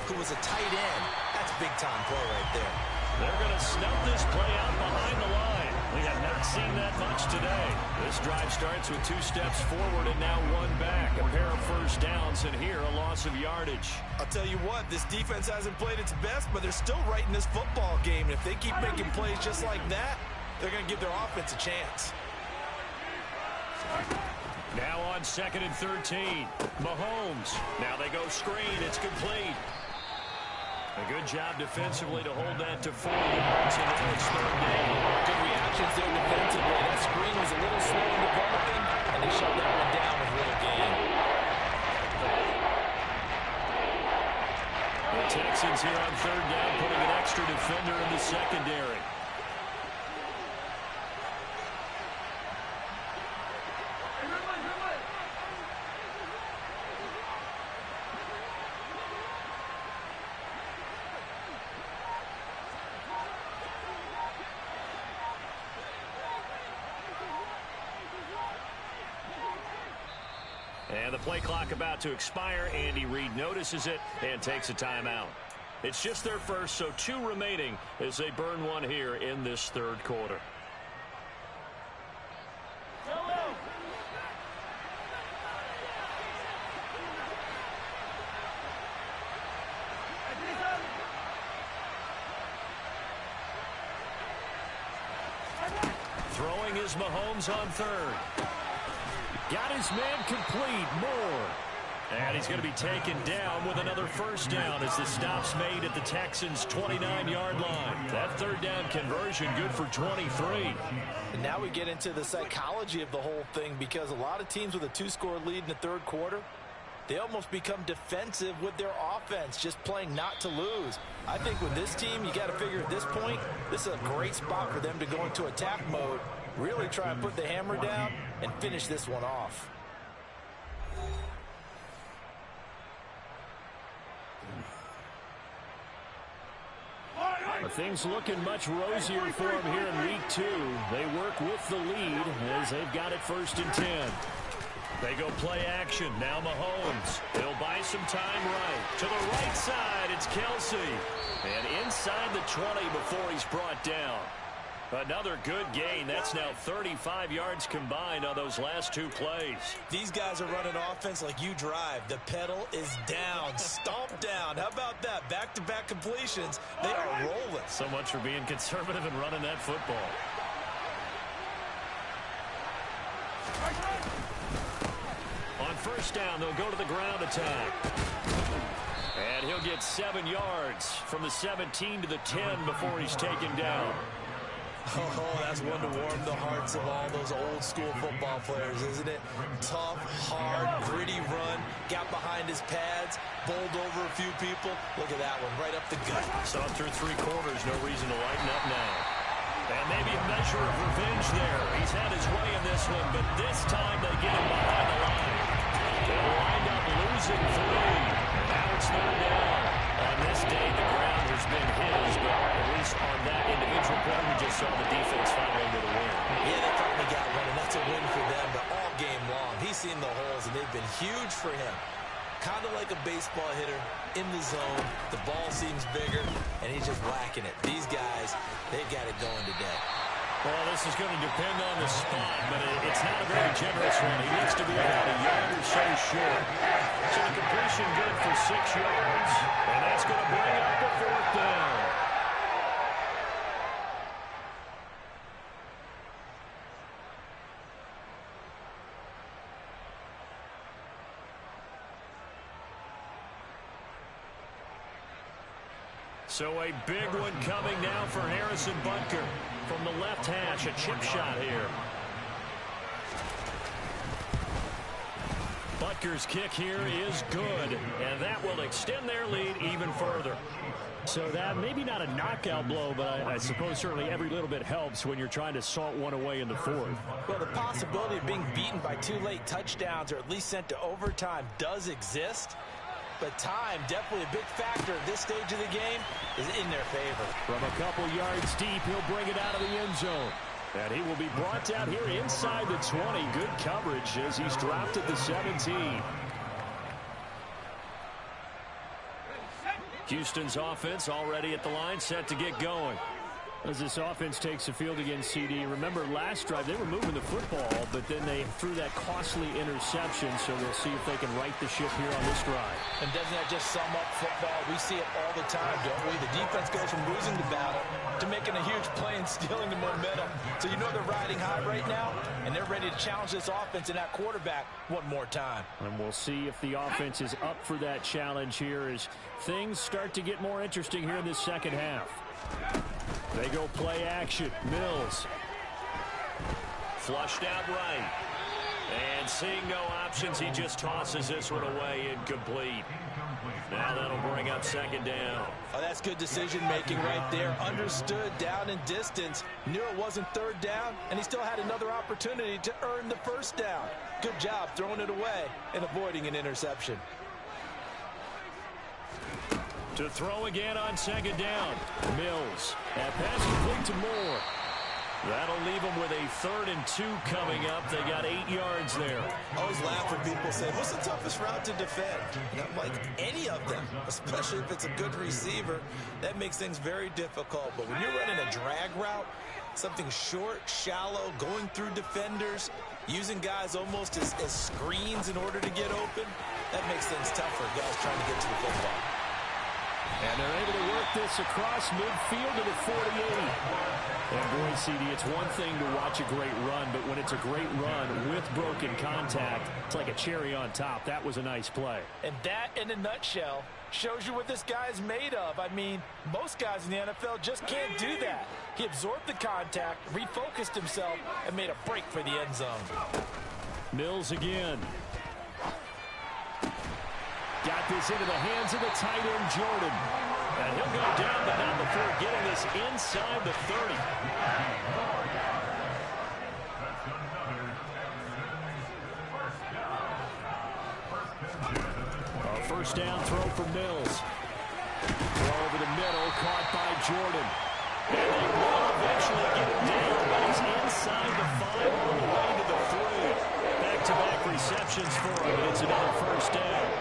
who was a tight end. That's big-time play right there. They're going to snub this play out behind the line. We have not seen that much today. This drive starts with 2 steps forward and now 1 back. A pair of first downs, and here a loss of yardage. I'll tell you what, this defense hasn't played its best, but they're still right in this football game. And if they keep making plays just like that, they're going to give their offense a chance. Now on 2nd and 13. Mahomes. Now they go screen. It's complete. A good job defensively to hold that to 4 yards, and now it's 3rd down. Good reactions there defensively. That screen was a little slow in developing, and they shut that one down with little gain. The Texans here on 3rd down, putting an extra defender in the secondary. And the play clock about to expire. Andy Reid notices it and takes a timeout. It's just their first, so 2 remaining as they burn one here in this 3rd quarter. Throwing is Mahomes on 3rd. Got his man complete, Moore. And he's going to be taken down with another first down as the stop's made at the Texans' 29-yard line. That 3rd down conversion good for 23. And now we get into the psychology of the whole thing, because a lot of teams with a 2-score lead in the 3rd quarter, they almost become defensive with their offense, just playing not to lose. I think with this team, you got to figure at this point, this is a great spot for them to go into attack mode, really try and put the hammer down and finish this one off. Things looking much rosier for them here in week 2. They work with the lead as they've got it 1st and 10. They go play action. Now Mahomes. He'll buy some time right. To the right side, it's Kelce. And inside the 20 before he's brought down. Another good gain. That's now 35 yards combined on those last 2 plays. These guys are running offense like you drive. The pedal is down, stomped down. How about that? Back-to-back completions. They are rolling. So much for being conservative and running that football. On first down, they'll go to the ground attack. And he'll get 7 yards from the 17 to the 10 before he's taken down. Oh, that's one to warm the hearts of all those old school football players, isn't it? Tough, hard, gritty run, got behind his pads, bowled over a few people. Look at that one, right up the gut. Saw through 3 quarters, no reason to lighten up now. And maybe a measure of revenge there. He's had his way in this one, but this time they get him behind the line. They wind up losing 3. Now it's 3rd down. On this day, the ground has been his, but at least on that individual play, we just saw the defense finally get a win. Yeah, they finally got one, and that's a win for them, but all game long, he's seen the holes, and they've been huge for him. Kind of like a baseball hitter in the zone. The ball seems bigger, and he's just whacking it. These guys, they've got it going today. Well, this is going to depend on the spot, but it's not a very generous one. He needs to be about a yard or so short. So the completion good for 6 yards, and that's going to bring up the 4th down. So a big one coming now for Harrison Butker from the left hash, a chip shot here. Butker's kick here is good, and that will extend their lead even further. So that maybe not a knockout blow, but I suppose certainly every little bit helps when you're trying to salt one away in the 4th. Well, the possibility of being beaten by 2 late touchdowns or at least sent to overtime does exist. But time, definitely a big factor at this stage of the game, is in their favor. From a couple yards deep, he'll bring it out of the end zone. And he will be brought down here inside the 20. Good coverage as he's dropped at the 17. Houston's offense already at the line, set to get going. As this offense takes the field against CD, remember last drive they were moving the football, but then they threw that costly interception, so we'll see if they can right the ship here on this drive. And doesn't that just sum up football? We see it all the time, don't we? The defense goes from losing the battle to making a huge play and stealing the momentum. So you know they're riding high right now, and they're ready to challenge this offense and that quarterback one more time. And we'll see if the offense is up for that challenge here as things start to get more interesting here in this second half. They go play action. Mills. Flushed out right. And seeing no options, he just tosses this one away incomplete. Now that'll bring up 2nd down. Oh, that's good decision-making right there. Understood down and distance. Knew it wasn't 3rd down, and he still had another opportunity to earn the 1st down. Good job throwing it away and avoiding an interception. To throw again on 2nd down. Mills. That pass complete to Moore. That'll leave them with a 3rd and 2 coming up. They got 8 yards there. I always laugh when people say, what's the toughest route to defend? And I'm like, any of them, especially if it's a good receiver. That makes things very difficult. But when you're running a drag route, something short, shallow, going through defenders, using guys almost as screens in order to get open, that makes things tougher, guys trying to get to the football. And they're able to work this across midfield to the 48. And boy, CD, it's one thing to watch a great run, but when it's a great run with broken contact, it's like a cherry on top. That was a nice play. And that, in a nutshell, shows you what this guy's made of. I mean, most guys in the NFL just can't do that. He absorbed the contact, refocused himself, and made a break for the end zone. Mills again. Got this into the hands of the tight end, Jordan. And he'll go down, but not before getting this inside the 30. A 1st down throw for Mills. Throw over the middle, caught by Jordan. And they will eventually get it down, but he's inside the 5 all the way to the 3. Back-to-back receptions for him, and it's another 1st down.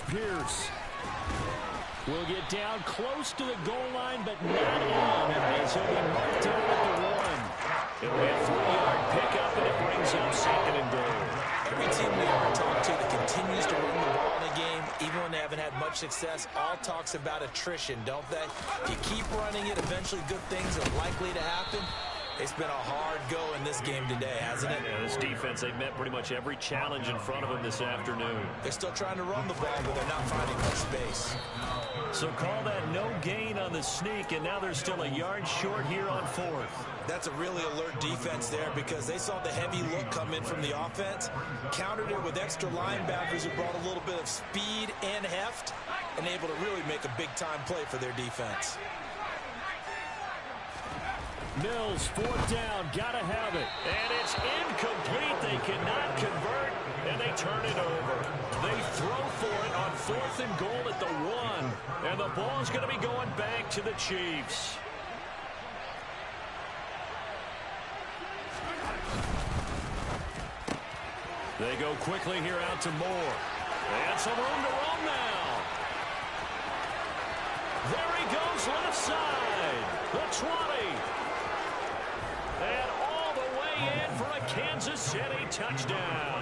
Pierce will get down close to the goal line, but not in, as he'll be marked down at the 1. It'll be a 3-yard pickup, and it brings up 2nd and goal. Every team we ever talk to that continues to run the ball in a game, even when they haven't had much success, all talks about attrition, don't they? If you keep running it, eventually good things are likely to happen. It's been a hard go in this game today, hasn't it? Yeah, this defense, they've met pretty much every challenge in front of them this afternoon. They're still trying to run the ball, but they're not finding much space. So call that no gain on the sneak, and now they're still a yard short here on 4th. That's a really alert defense there because they saw the heavy look come in from the offense, countered it with extra linebackers who brought a little bit of speed and heft, and able to really make a big-time play for their defense. Mills, 4th down, gotta have it. And it's incomplete. They cannot convert, and they turn it over. They throw for it on 4th and goal at the 1. And the ball's going to be going back to the Chiefs. They go quickly here out to Moore. And some room to roam now. There he goes, left side. The 20. And all the way in for a Kansas City touchdown.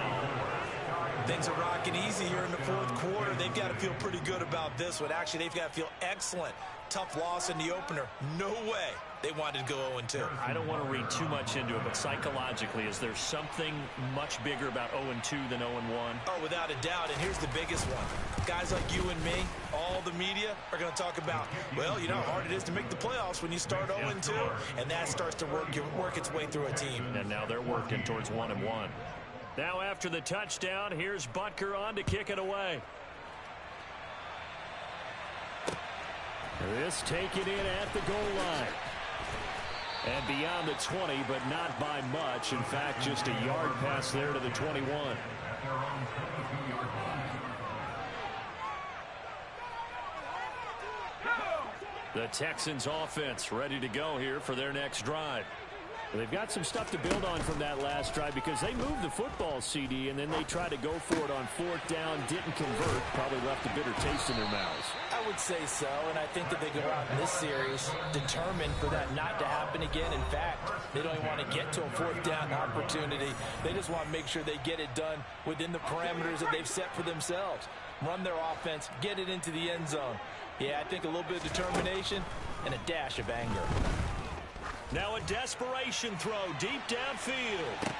Things are rocking easy here in the 4th quarter. They've got to feel pretty good about this one. Actually, they've got to feel excellent. Tough loss in the opener. No way they wanted to go 0-2. I don't want to read too much into it, but psychologically, is there something much bigger about 0-2 than 0-1? Oh, without a doubt, and here's the biggest one. Guys like you and me, all the media, are going to talk about, well, you know how hard it is to make the playoffs when you start 0-2, and that starts to work its way through a team. And now they're working towards 1-1. Now after the touchdown, here's Butker on to kick it away. This taken in at the goal line. And beyond the 20, but not by much. In fact, just a yard pass there to the 21. The Texans offense ready to go here for their next drive. They've got some stuff to build on from that last drive because they moved the football, CD, and then they tried to go for it on 4th down, didn't convert, probably left a bitter taste in their mouths. I would say so, and I think that they go out in this series determined for that not to happen again. In fact, they don't even want to get to a 4th down opportunity. They just want to make sure they get it done within the parameters that they've set for themselves. Run their offense, get it into the end zone. Yeah, I think a little bit of determination and a dash of anger. Now a desperation throw deep downfield.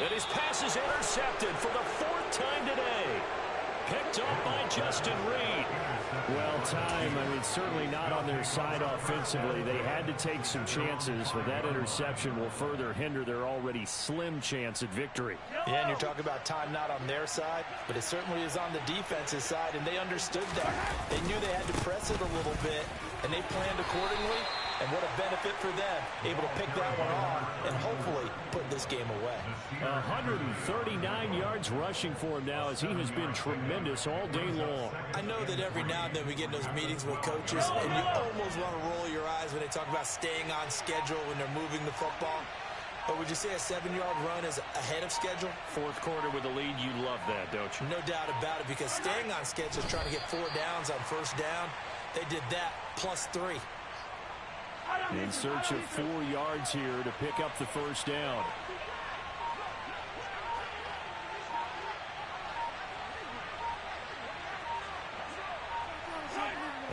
And his pass is intercepted for the 4th time today. Picked up by Justin Reed. Well, time, I mean, certainly not on their side offensively. They had to take some chances, but that interception will further hinder their already slim chance at victory. Yeah, and you're talking about time not on their side, but it certainly is on the defensive side, and they understood that. They knew they had to press it a little bit, and they planned accordingly. And what a benefit for them, able to pick that one off and hopefully put this game away. 139 yards rushing for him now as he has been tremendous all day long. I know that every now and then we get in those meetings with coaches and you almost want to roll your eyes when they talk about staying on schedule when they're moving the football. But would you say a 7-yard run is ahead of schedule? 4th quarter with a lead, you love that, don't you? No doubt about it, because staying on schedule is trying to get 4 downs on 1st down. They did that plus 3. In search of 4 yards here to pick up the 1st down.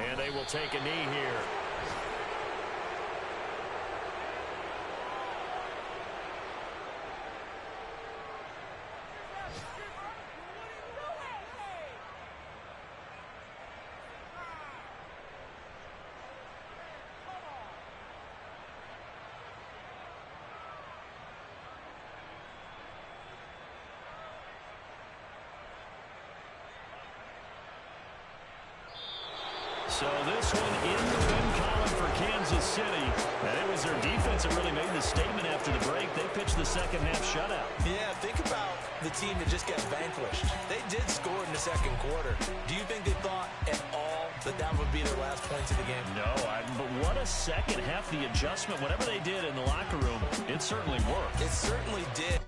And they will take a knee here. So this one in the win column for Kansas City. And it was their defense that really made the statement after the break. They pitched the second half shutout. Yeah, think about the team that just got vanquished. They did score in the 2nd quarter. Do you think they thought at all that that would be their last points of the game? No, but what a second half. The adjustment, whatever they did in the locker room, it certainly worked. It certainly did.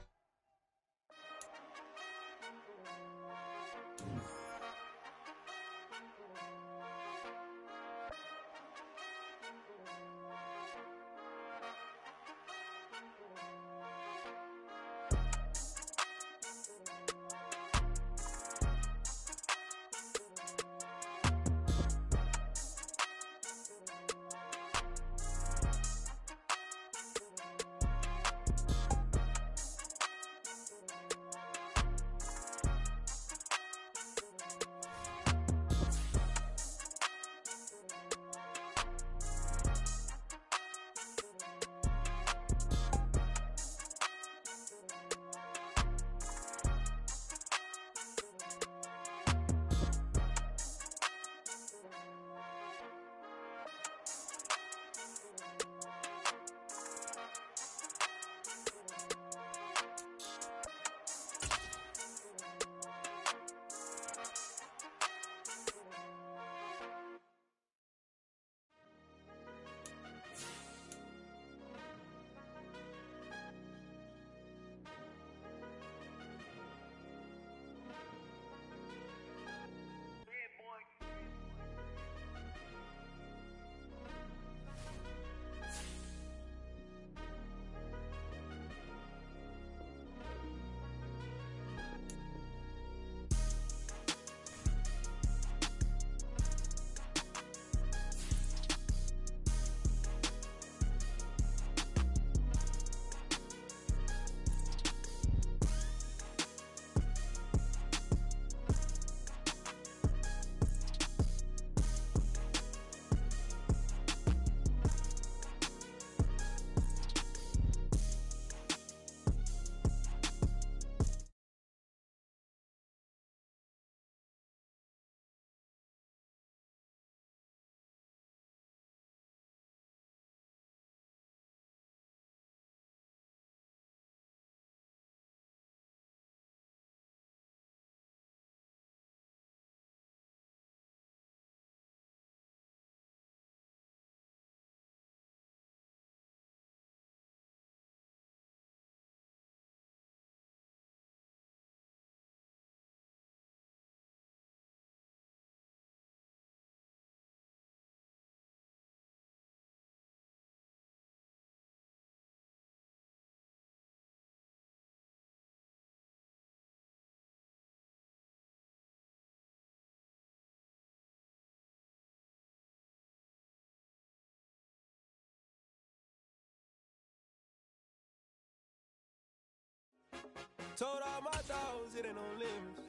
Told all my dogs it ain't no limits.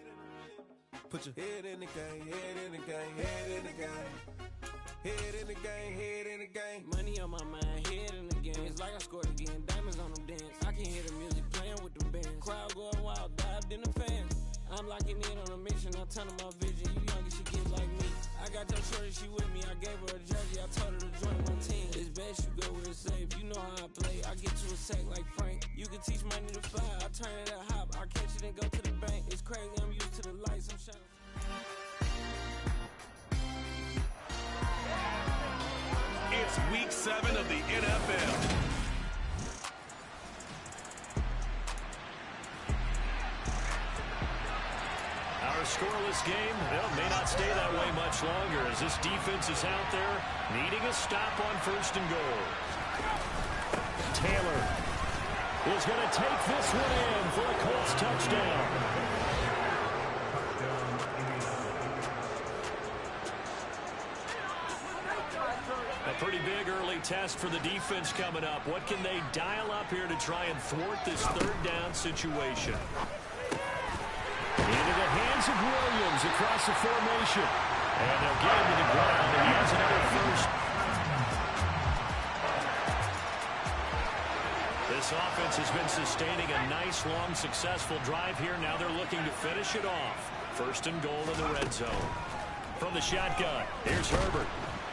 Put your head in the game, head in the game, head in the game. Head in the game, head in the game. Money on my mind, head in the game. It's like I scored again, diamonds on them dance. I can hear the music playing with the bands. Crowd going wild, dived in the fans. I'm locking in on a mission, I'm turning my vision. You young, you should get like me. I got your shorty, she with me. I gave her a jersey, I told her to join my team. It's best you go where it's safe. You know how I play. I get to a sack like Frank. You can teach money to fly. I turn it at hop. I catch it and go to the bank. It's crazy, I'm used to the lights. I'm shining. It's week 7 of the NFL. Our scoreless game may not stay that way much longer as this defense is out there needing a stop on 1st and goal. Taylor is going to take this one in for a Colts touchdown. A pretty big early test for the defense coming up. What can they dial up here to try and thwart this 3rd down situation? Into the hands of Williams across the formation. And they'll get him to the ground, and he has another first. This offense has been sustaining a nice, long, successful drive here. Now they're looking to finish it off. 1st and goal in the red zone. From the shotgun, here's Herbert.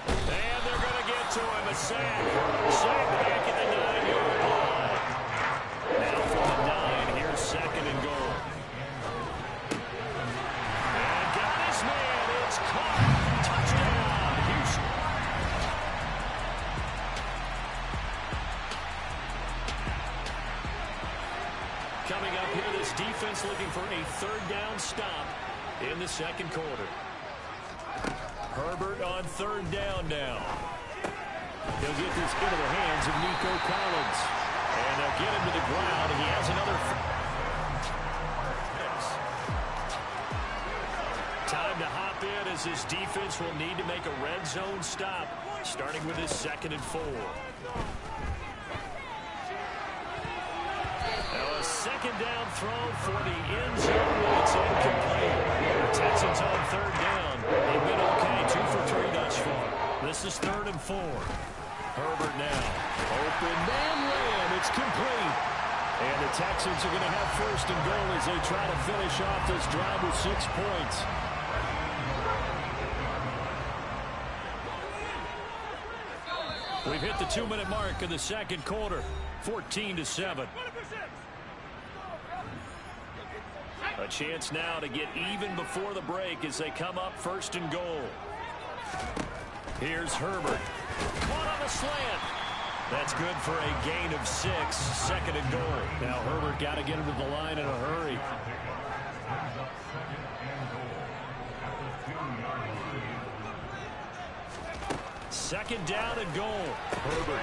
And they're going to get to him. A sack. Sack back at the 9-yard line. Now from the 9, here's 2nd and goal. And got his man. It's caught. Touchdown, Houston. Coming up here, this defense looking for a 3rd down stop in the 2nd quarter. Herbert on 3rd down now. He'll get this into the hands of Nico Collins. And they'll get him to the ground. He has another. Time to hop in as this defense will need to make a red zone stop, starting with his 2nd and 4. Now a 2nd down throw for the end zone, but it's incomplete. The Texans on 3rd down. They've been okay, 2 for 3 thus far. This is 3rd and 4. Herbert now. Open man layup. It's complete. And the Texans are going to have 1st and goal as they try to finish off this drive with 6 points. We've hit the 2-minute mark in the 2nd quarter. 14-7. A chance now to get even before the break as they come up 1st and goal. Here's Herbert. Caught on the slant. That's good for a gain of 6. 2nd and goal. Now Herbert got to get him to the line in a hurry. Second down and goal. Herbert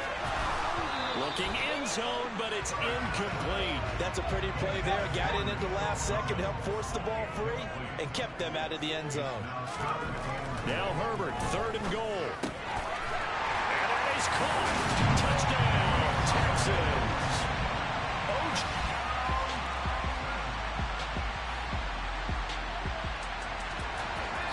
looking end zone, but it's incomplete. That's a pretty play there. Got in at the last second, helped force the ball free, and kept them out of the end zone. Now Herbert, 3rd and goal. And that is caught. Touchdown, Texans.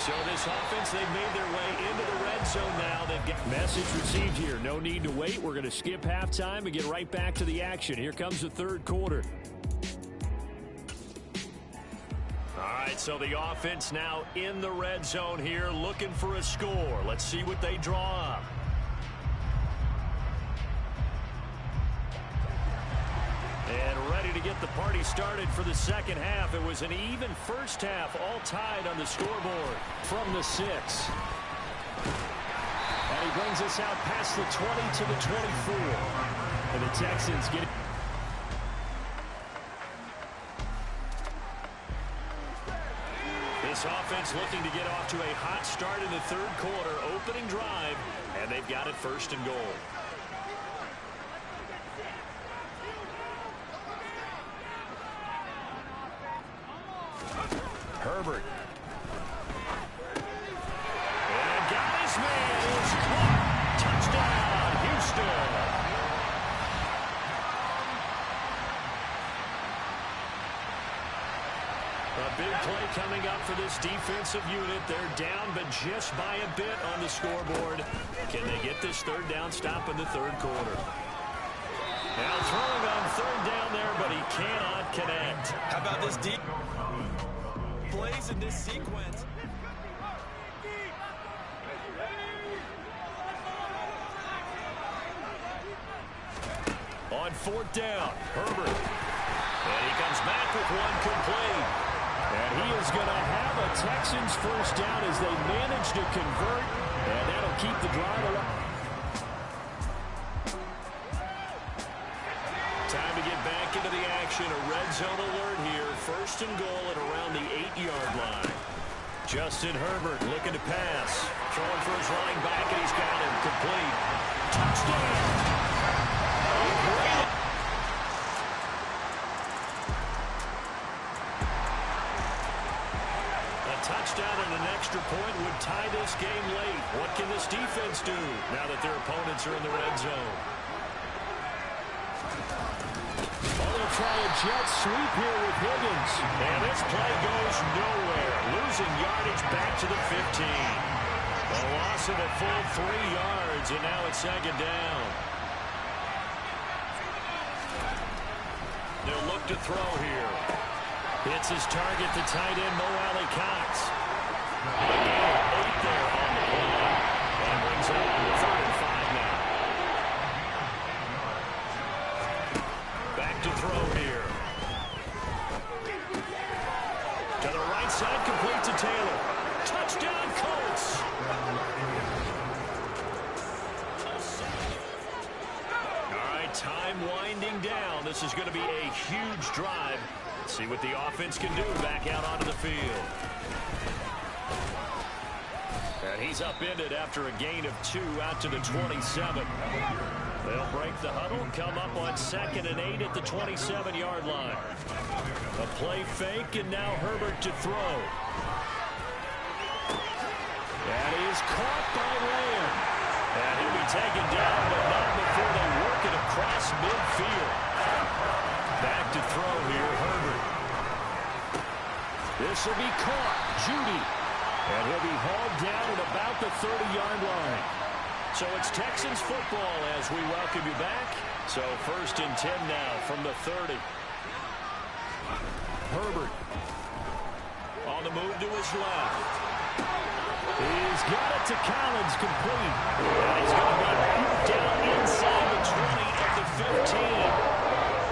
So this offense, they've made their way into the red zone now. They've got message received here. No need to wait. We're going to skip halftime and get right back to the action. Here comes the 3rd quarter. All right, so the offense now in the red zone here, looking for a score. Let's see what they draw up. And ready to get the party started for the 2nd half. It was an even first half, all tied on the scoreboard from the 6. And he brings us out past the 20 to the 24. And the Texans get it. This offense looking to get off to a hot start in the 3rd quarter, opening drive, and they've got it 1st and goal. Herbert. And got his man. It's caught. Touchdown, Houston. coming up for this defensive unit. They're down, but just by a bit on the scoreboard. Can they get this third down stop in the third quarter? Now throwing on third down there, but he cannot connect. How about this deep plays in this sequence? On fourth down, Herbert. And he comes back with one complete. And he is going to have a Texans first down as they manage to convert. And that'll keep the drive alive. Time to get back into the action. A red zone alert here. First and goal at around the 8-yard line. Justin Herbert looking to pass. Throwing for his running back, and he's got him complete. Touchdown! A touchdown and an extra point would tie this game late. What can this defense do now that their opponents are in the red zone? They'll try a jet sweep here with Higgins. And this play goes nowhere. Losing yardage back to the 15. A loss of a full 3 yards, and now it's second down. They'll look to throw here. Hits his target, the tight end, Mo Alley Cox. Again, 8 there on the play. And brings up 3rd and 5 now. Back to throw here. To the right side, complete to Taylor. Touchdown, Colts! All right, time winding down. This is going to be a huge drive. Let's see what the offense can do back out onto the field. And he's upended after a gain of 2 out to the 27. They'll break the huddle, come up on 2nd and 8 at the 27-yard line. A play fake, and now Herbert to throw. And he is caught by Lamb. And he'll be taken down, but not before they work it across midfield. Back to throw here, Herbert. This will be caught. Judy. And he'll be hauled down at about the 30-yard line. So it's Texans football as we welcome you back. So 1st and 10 now from the 30. Herbert on the move to his left. He's got it to Collins, complete. And he's going to be down inside the 20 at the 15.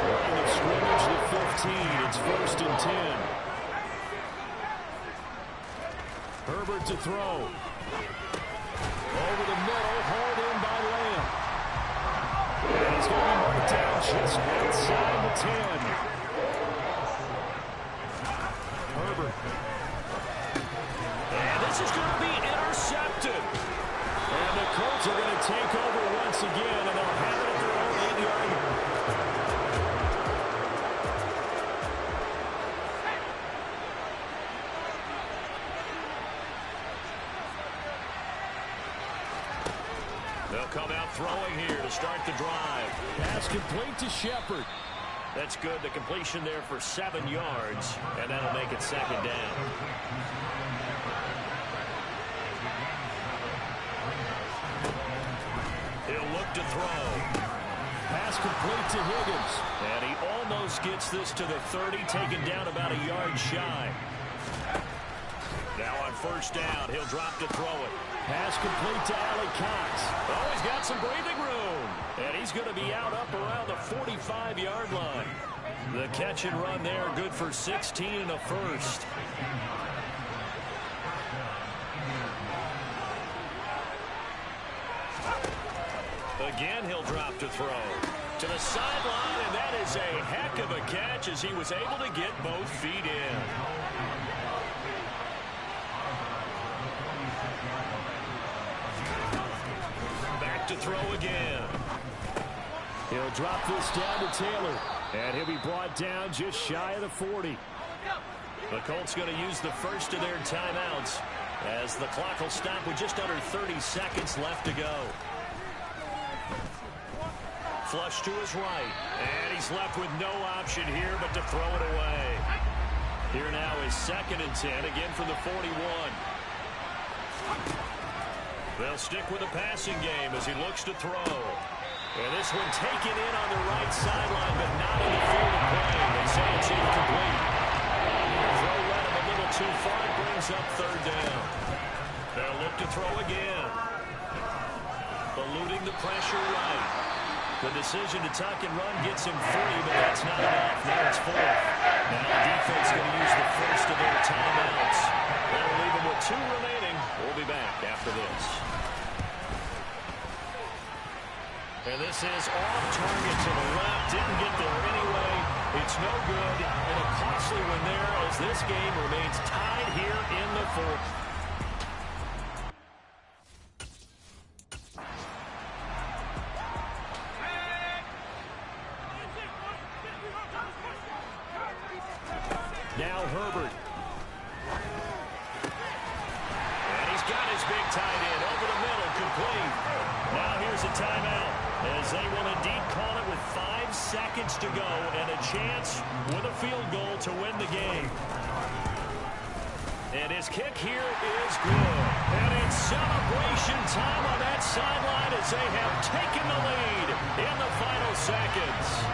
Line of scrimmage, the 15. It's 1st and 10. Herbert to throw. Over the middle, hauled in by Lamb. And he's going to be marked down just outside the 10. Herbert. And this is going to be intercepted. And the Colts are going to take over once again, and they'll have it at their own 8-yard line. They'll come out throwing here to start the drive. Pass complete to Shepard. That's good. The completion there for 7 yards, and that'll make it 2nd down. He'll look to throw. Pass complete to Higgins. And he almost gets this to the 30, taken down about a yard shy. Now on 1st down, he'll drop to throw it. Pass complete to Alley Cox. Oh, he's got some breathing room. And he's going to be out up around the 45-yard line. The catch and run there, good for 16 and a first. Again, he'll drop to throw. To the sideline, and that is a heck of a catch as he was able to get both feet in. Back to throw again. He'll drop this down to Taylor. And he'll be brought down just shy of the 40. The Colts going to use the first of their timeouts as the clock will stop with just under 30 seconds left to go. Flush to his right. And he's left with no option here but to throw it away. Here now is 2nd and 10, again from the 41. They'll stick with the passing game as he looks to throw. And this one taken in on the right sideline, but not in the field of play. They say it's incomplete. Throw led him a little too far. It brings up 3rd down. They'll look to throw again. Eluding the pressure right. The decision to tuck and run gets him 3, but that's not enough. Now it's 4th. Now the defense going to use the first of their timeouts. That'll leave them with 2 remaining. We'll be back after this. And this is off target to the left. Didn't get there anyway. It's no good. And a costly one there as this game remains tied here in the 4th. Now Herbert. And he's got his big tight end over the middle, complete. Now here's a timeout as they will indeed call it with 5 seconds to go and a chance with a field goal to win the game. And his kick here is good. And it's celebration time on that sideline as they have taken the lead in the final seconds.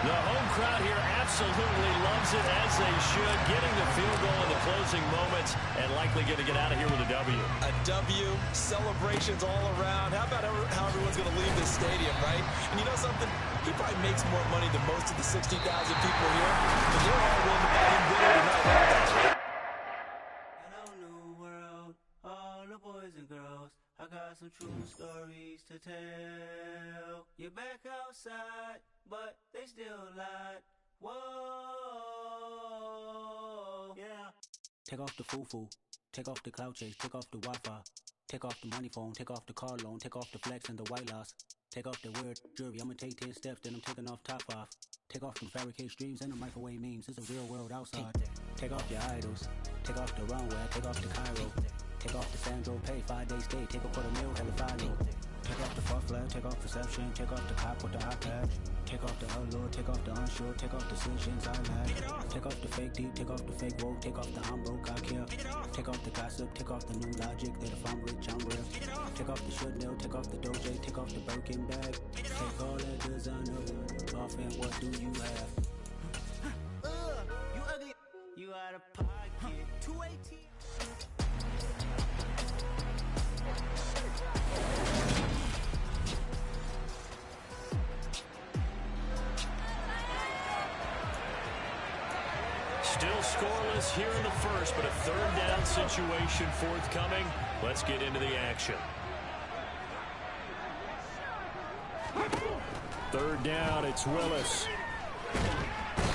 The home crowd here absolutely loves it, as they should, getting the field goal in the closing moments and likely going to get out of here with a W. A W, celebrations all around. How about how everyone's going to leave this stadium, right? And you know something? He probably makes more money than most of the 60,000 people here, but they're all willing to buy him dinner tonight. Hello, new world, all the boys and girls. I got some true stories to tell. You're back outside, but they still lied. Whoa, yeah. Take off the foo-foo, take off the cloud chase, take off the Wi-Fi, take off the money phone, take off the car loan, take off the flex and the white loss. Take off the weird jewelry, I'ma take 10 steps, then I'm taking off top off. Take off them fabricated streams and the microwave memes, it's a real world outside. Take off your idols, take off the runway, take off the Cairo. Take off the Sandro, pay 5-day stay, take a quarter meal, hella final. Take off the far flag, take off perception, take off the cop with the iPad. Take off the allure, take off the unsure, take off the decisions I had. Take off the fake deep, take off the fake woke, take off the I'm broke, I care. Take off the gossip, take off the new logic that if I'm rich, I'm real. Take off the should know, take off the Doge, take off the Birkin bag. Take all that designer off and what do you have? You ugly, you out of pocket, 218. Still scoreless here in the first, but a 3rd down situation forthcoming. Let's get into the action. 3rd down, it's Willis. And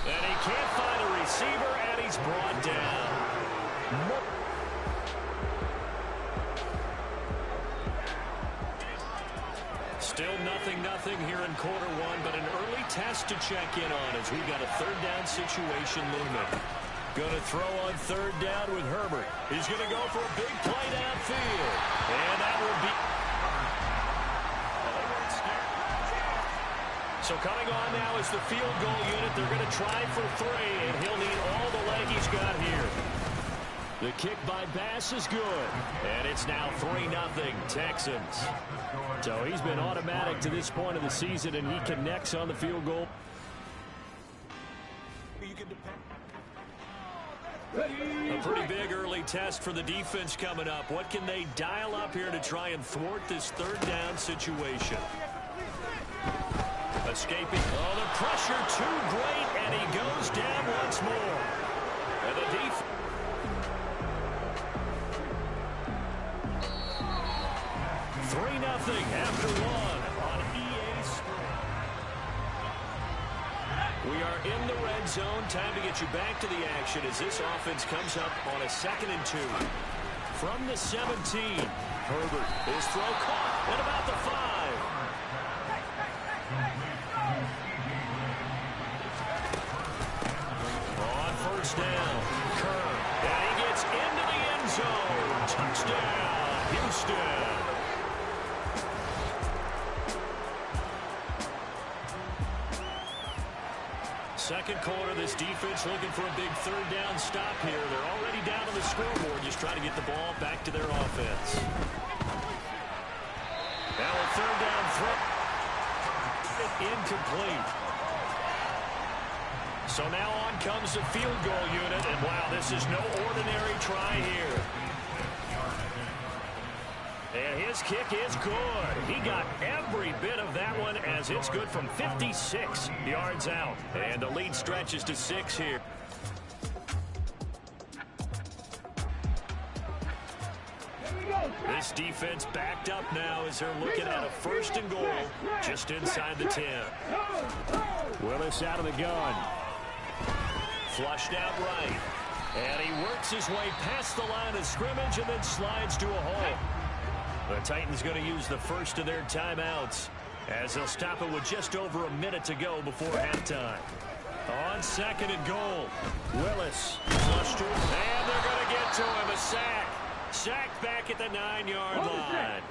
he can't find a receiver, and he's brought down. Still 0-0 here in quarter 1, but an early test to check in on as we've got a 3rd down situation looming. Going to throw on 3rd down with Herbert. He's going to go for a big play downfield. And that will be... So coming on now is the field goal unit. They're going to try for 3, and he'll need all the leg he's got here. The kick by Bass is good, and it's now 3-0 Texans. So he's been automatic to this point of the season, and he connects on the field goal. A pretty big early test for the defense coming up. What can they dial up here to try and thwart this 3rd down situation? Escaping. Oh, the pressure too great, and he goes down once more. And the defense. 3-0 after 1 on EA Sports. We are in the red zone. Time to get you back to the action as this offense comes up on a 2nd and 2. From the 17, Herbert, his throw caught at about the 5. On 1st down, Kerr, and he gets into the end zone. Touchdown, Houston. Second quarter, this defense looking for a big third down stop here. They're already down on the scoreboard, just trying to get the ball back to their offense. Now a third down throw. Incomplete. So now on comes the field goal unit, and wow, this is no ordinary try here. And his kick is good. He got every bit of that one as it's good from 56 yards out. And the lead stretches to 6 here. This defense backed up now as they're looking at a 1st and goal just inside the 10. Willis out of the gun. Flushed out right. And he works his way past the line of scrimmage and then slides to a hole. The Titans going to use the first of their timeouts as they'll stop it with just over a minute to go before halftime. On 2nd and goal, Willis flushed to him, and they're going to get to him. A sack. Sacked back at the 9-yard line.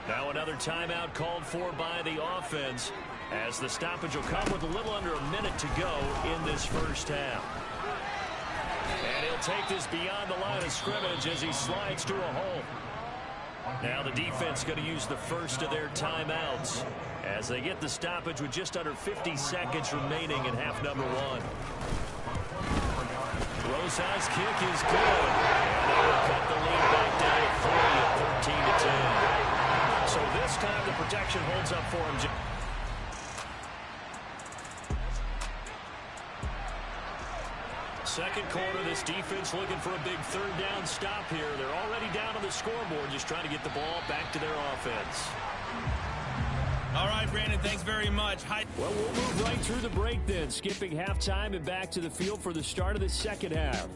Now another timeout called for by the offense as the stoppage will come with a little under a minute to go in this first half. And he'll take this beyond the line of scrimmage as he slides to a hole. Now the defense going to use the first of their timeouts as they get the stoppage with just under 50 seconds remaining in half number 1. Rosa's kick is good. And they will cut the lead back down to 3 at 13-10. So this time the protection holds up for him. Second quarter, this defense looking for a big third down stop here. They're already down on the scoreboard, just trying to get the ball back to their offense. All right, Brandon, thanks very much. Well, we'll move right through the break then, skipping halftime and back to the field for the start of the second half.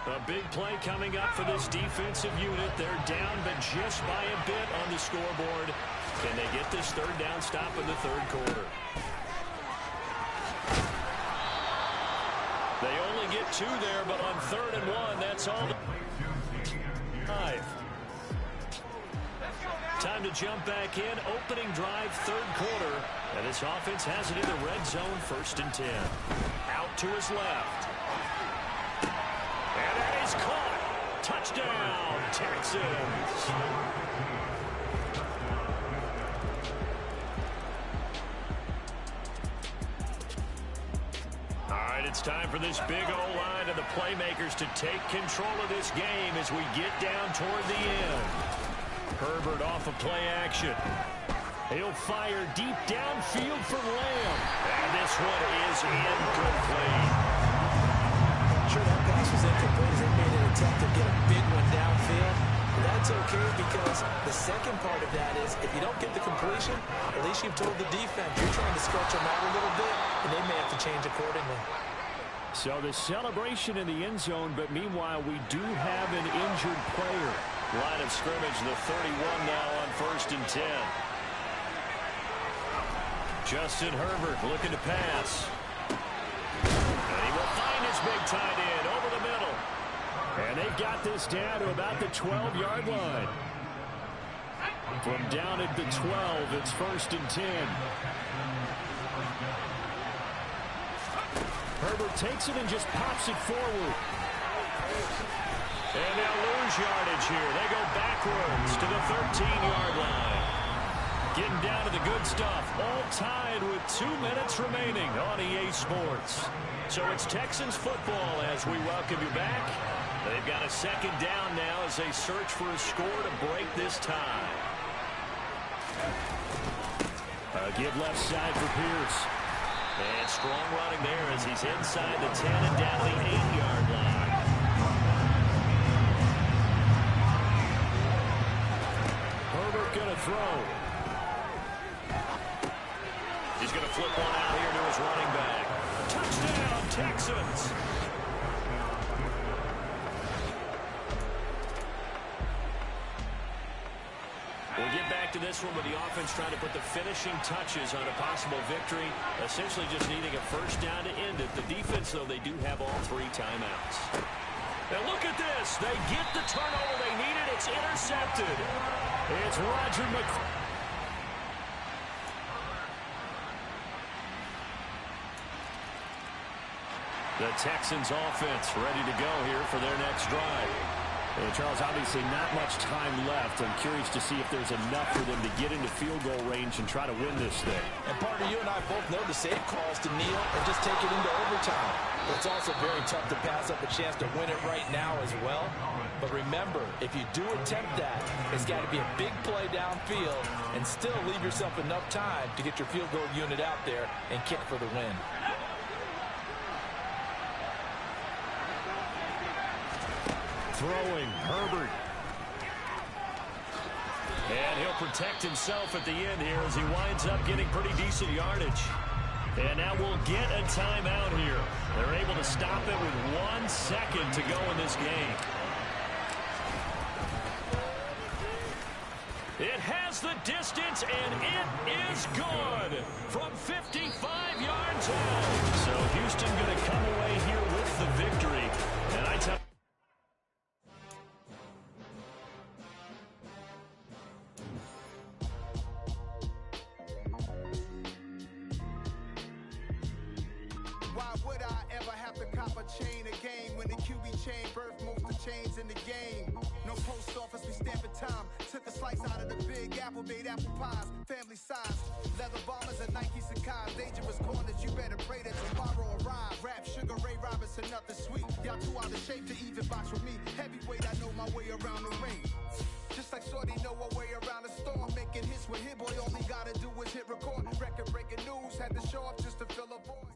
A big play coming up for this defensive unit. They're down, but just by a bit on the scoreboard. Can they get this third down stop in the third quarter? They only get 2 there, but on 3rd and 1, that's all. 5. Time to jump back in. Opening drive, 3rd quarter. And this offense has it in the red zone, 1st and 10. Out to his left. And that is caught. Touchdown, Texans. All right, it's time for this big O-line and the playmakers to take control of this game as we get down toward the end. Herbert off of play action. He'll fire deep downfield from Lamb. And this one is incomplete. Sure, that pass was incomplete as they made an attempt to get a big one downfield. That's okay because the second part of that is if you don't get the completion, at least you've told the defense you're trying to stretch them out a little bit, and they may have to change accordingly. So the celebration in the end zone, but meanwhile we do have an injured player. Line of scrimmage, the 31 now on 1st and 10. Justin Herbert looking to pass. And he will find his big tight end over the middle. And they've got this down to about the 12-yard line. From down at the 12, it's 1st and 10. Herbert takes it and just pops it forward. And they'll lose yardage here. They go backwards to the 13-yard line. Getting down to the good stuff. All tied with 2 minutes remaining on EA Sports. So it's Texans football as we welcome you back. They've got a 2nd down now as they search for a score to break this tie. Give left side for Pierce. And strong running there as he's inside the 10 and down the 8-yard line. Herbert going to throw. He's going to flip one out here to his running back. Touchdown, Texans! We'll get back to this one with the offense trying to put the finishing touches on a possible victory, essentially just needing a 1st down to end it. The defense, though, they do have all 3 timeouts. And look at this. They get the turnover they needed. It's intercepted. It's Roger McCoy. The Texans offense ready to go here for their next drive. Well, Charles, obviously not much time left. I'm curious to see if there's enough for them to get into field goal range and try to win this thing. And partner, you and I both know the safe calls to kneel and just take it into overtime. But it's also very tough to pass up a chance to win it right now as well. But remember, if you do attempt that, it's got to be a big play downfield and still leave yourself enough time to get your field goal unit out there and kick for the win. Throwing, Herbert. And he'll protect himself at the end here as he winds up getting pretty decent yardage. And now we'll get a timeout here. They're able to stop it with 1 second to go in this game. It has the distance, and it is good from 55 yards out. So Houston going to come away here with the victory. And I tell chain a game when the QB chain birthed most of the chains in the game. No post office, we stamping time. Took a slice out of the big apple, made apple pies, family size. Leather bombers and Nike Sacai's. Dangerous corners, you better pray that tomorrow arrive. Rap, Sugar Ray Robinson, nothing sweet. Y'all too out of shape to even box with me. Heavyweight, I know my way around the ring. Just like Shorty know her way around the storm. Making hits with Hit Boy, all he gotta do is hit record. Record breaking news, had to show up just to fill a void.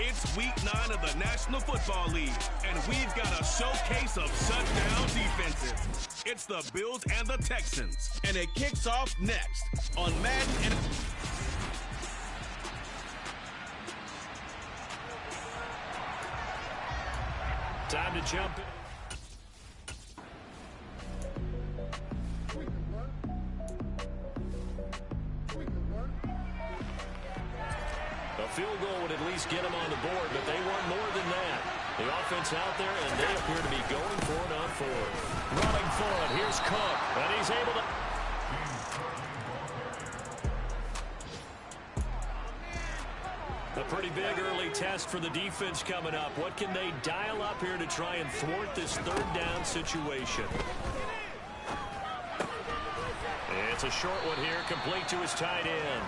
It's week 9 of the National Football League, and we've got a showcase of shutdown defenses. It's the Bills and the Texans, and it kicks off next on Madden and... Time to jump in. A field goal would at least get them on the board, but they want more than that. The offense out there, and they appear to be going for it on 4th. Running for it. Here's Cook, and he's able to... A pretty big early test for the defense coming up. What can they dial up here to try and thwart this 3rd down situation? It's a short one here, complete to his tight end.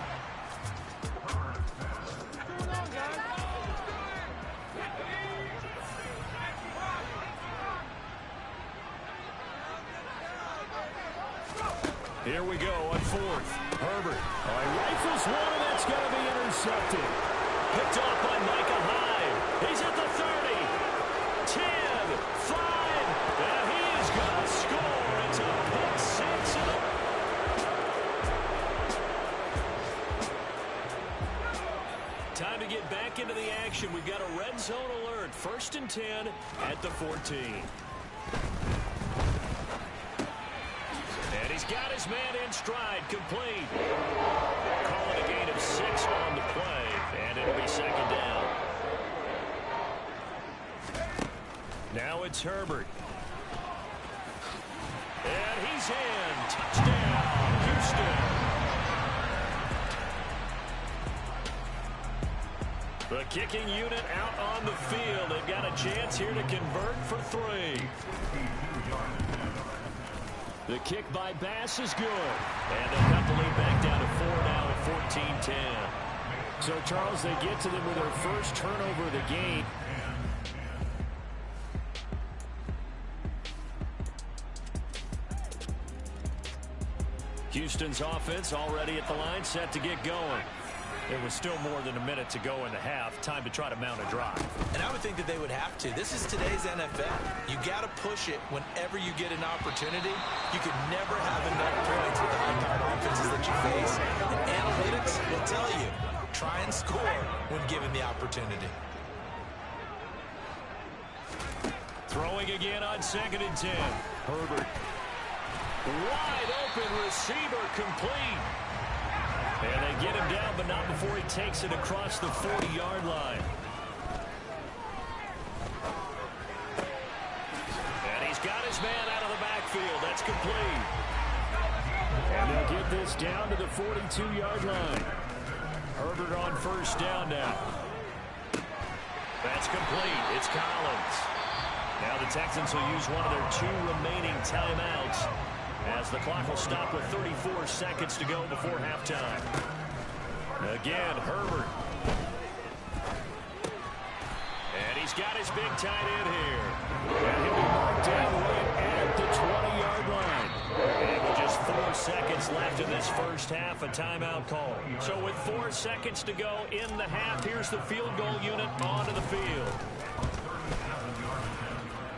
Here we go on 4th. Herbert. Rifles one, and that's going to be intercepted. Picked off by Micah Hyde. He's at the 30. 10, 5, and he is going to score. It's a pick 6. Time to get back into the action. We've got a red zone alert. 1st and 10 at the 14. And he's got his man in stride, complete. Calling a gain of 6 on the play, and it'll be 2nd down. Now it's Herbert. And he's in. Touchdown, Houston. The kicking unit out on the field. They've got a chance here to convert for 3. The kick by Bass is good. And they'll cut the lead back down to 4 now at 14-10. So, Charles, they get to them with their first turnover of the game. Houston's offense already at the line, set to get going. It was still more than a minute to go in the half. Time to try to mount a drive. And I would think that they would have to. This is today's NFL. You got to push it whenever you get an opportunity. You could never have enough points with the high-powered offenses that you face. And analytics will tell you, try and score when given the opportunity. Throwing again on 2nd and 10. Herbert. Wide open receiver, complete. And they get him down, but not before he takes it across the 40-yard line. his man out of the backfield. That's complete. And they'll get this down to the 42-yard line. Herbert on first down now. That's complete. It's Collins. Now the Texans will use one of their 2 remaining timeouts as the clock will stop with 34 seconds to go before halftime. Again, Herbert. And he's got his big tight end here. And he'll be marked down right at the 20-yard line. And with just 4 seconds left in this first half, a timeout call. So with 4 seconds to go in the half, here's the field goal unit onto the field.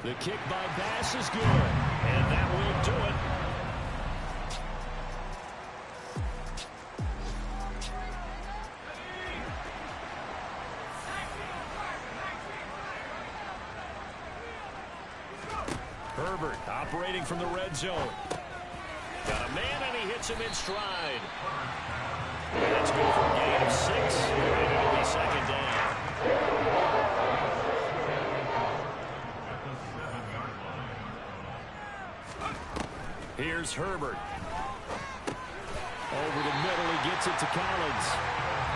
The kick by Bass is good, and that will do it. Herbert operating from the red zone. Got a man, and he hits him in stride. That's good for a gain of 6, and it'll be second down. Here's Herbert. Over the middle, he gets it to Collins.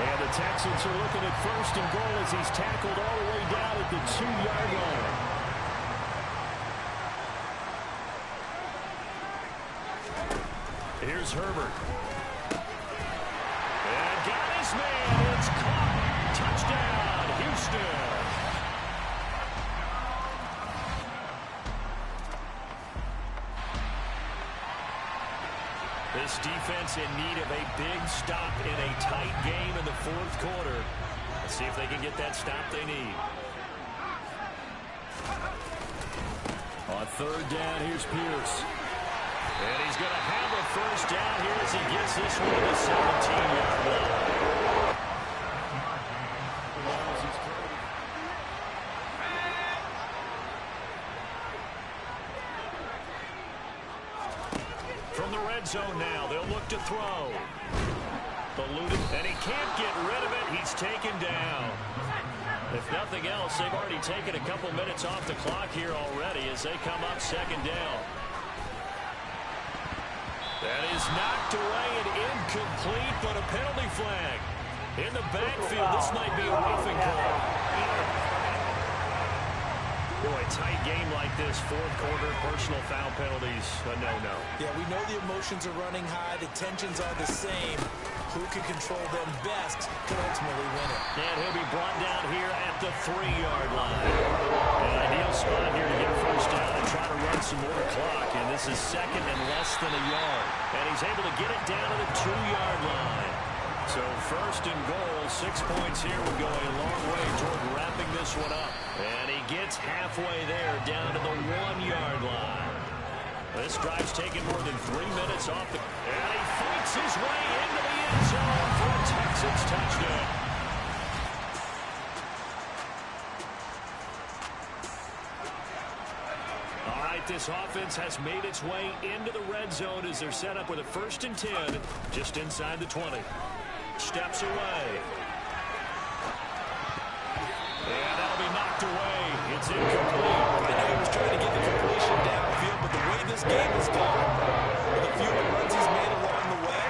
And the Texans are looking at first and goal as he's tackled all the way down at the 2-yard line. Here's Herbert. And got his man. It's caught. Touchdown, Houston. This defense in need of a big stop in a tight game in the fourth quarter. Let's see if they can get that stop they need. On third down, here's Pierce. And he's going to have a first down here as he gets this one to the 17-yard line. From the red zone now, they'll look to throw. Eluded, and he can't get rid of it. He's taken down. If nothing else, they've already taken a couple minutes off the clock here already as they come up second down. That is knocked away and incomplete, but a penalty flag. In the backfield, this might be a roughing call. Boy, tight game like this, fourth quarter, personal foul penalties, a no-no. Yeah, we know the emotions are running high, the tensions are the same. Who can control them best can ultimately win it. And he'll be brought down here at the 3-yard line. An ideal spot here to get first down and try to run some more clock. And this is second and less than a yard. And he's able to get it down to the 2-yard line. So first and goal, 6 points here would go a long way toward wrapping this one up. And he gets halfway there down to the 1-yard line. This drive's taken more than 3 minutes off the... And he fights his way into the end zone for a Texans touchdown. All right, this offense has made its way into the red zone as they're set up with a 1st and 10 just inside the 20. Steps away. And that'll be knocked away. It's incomplete. I know he was trying to get the completion downfield, but the way this game has gone, with the few runs he's made along the way,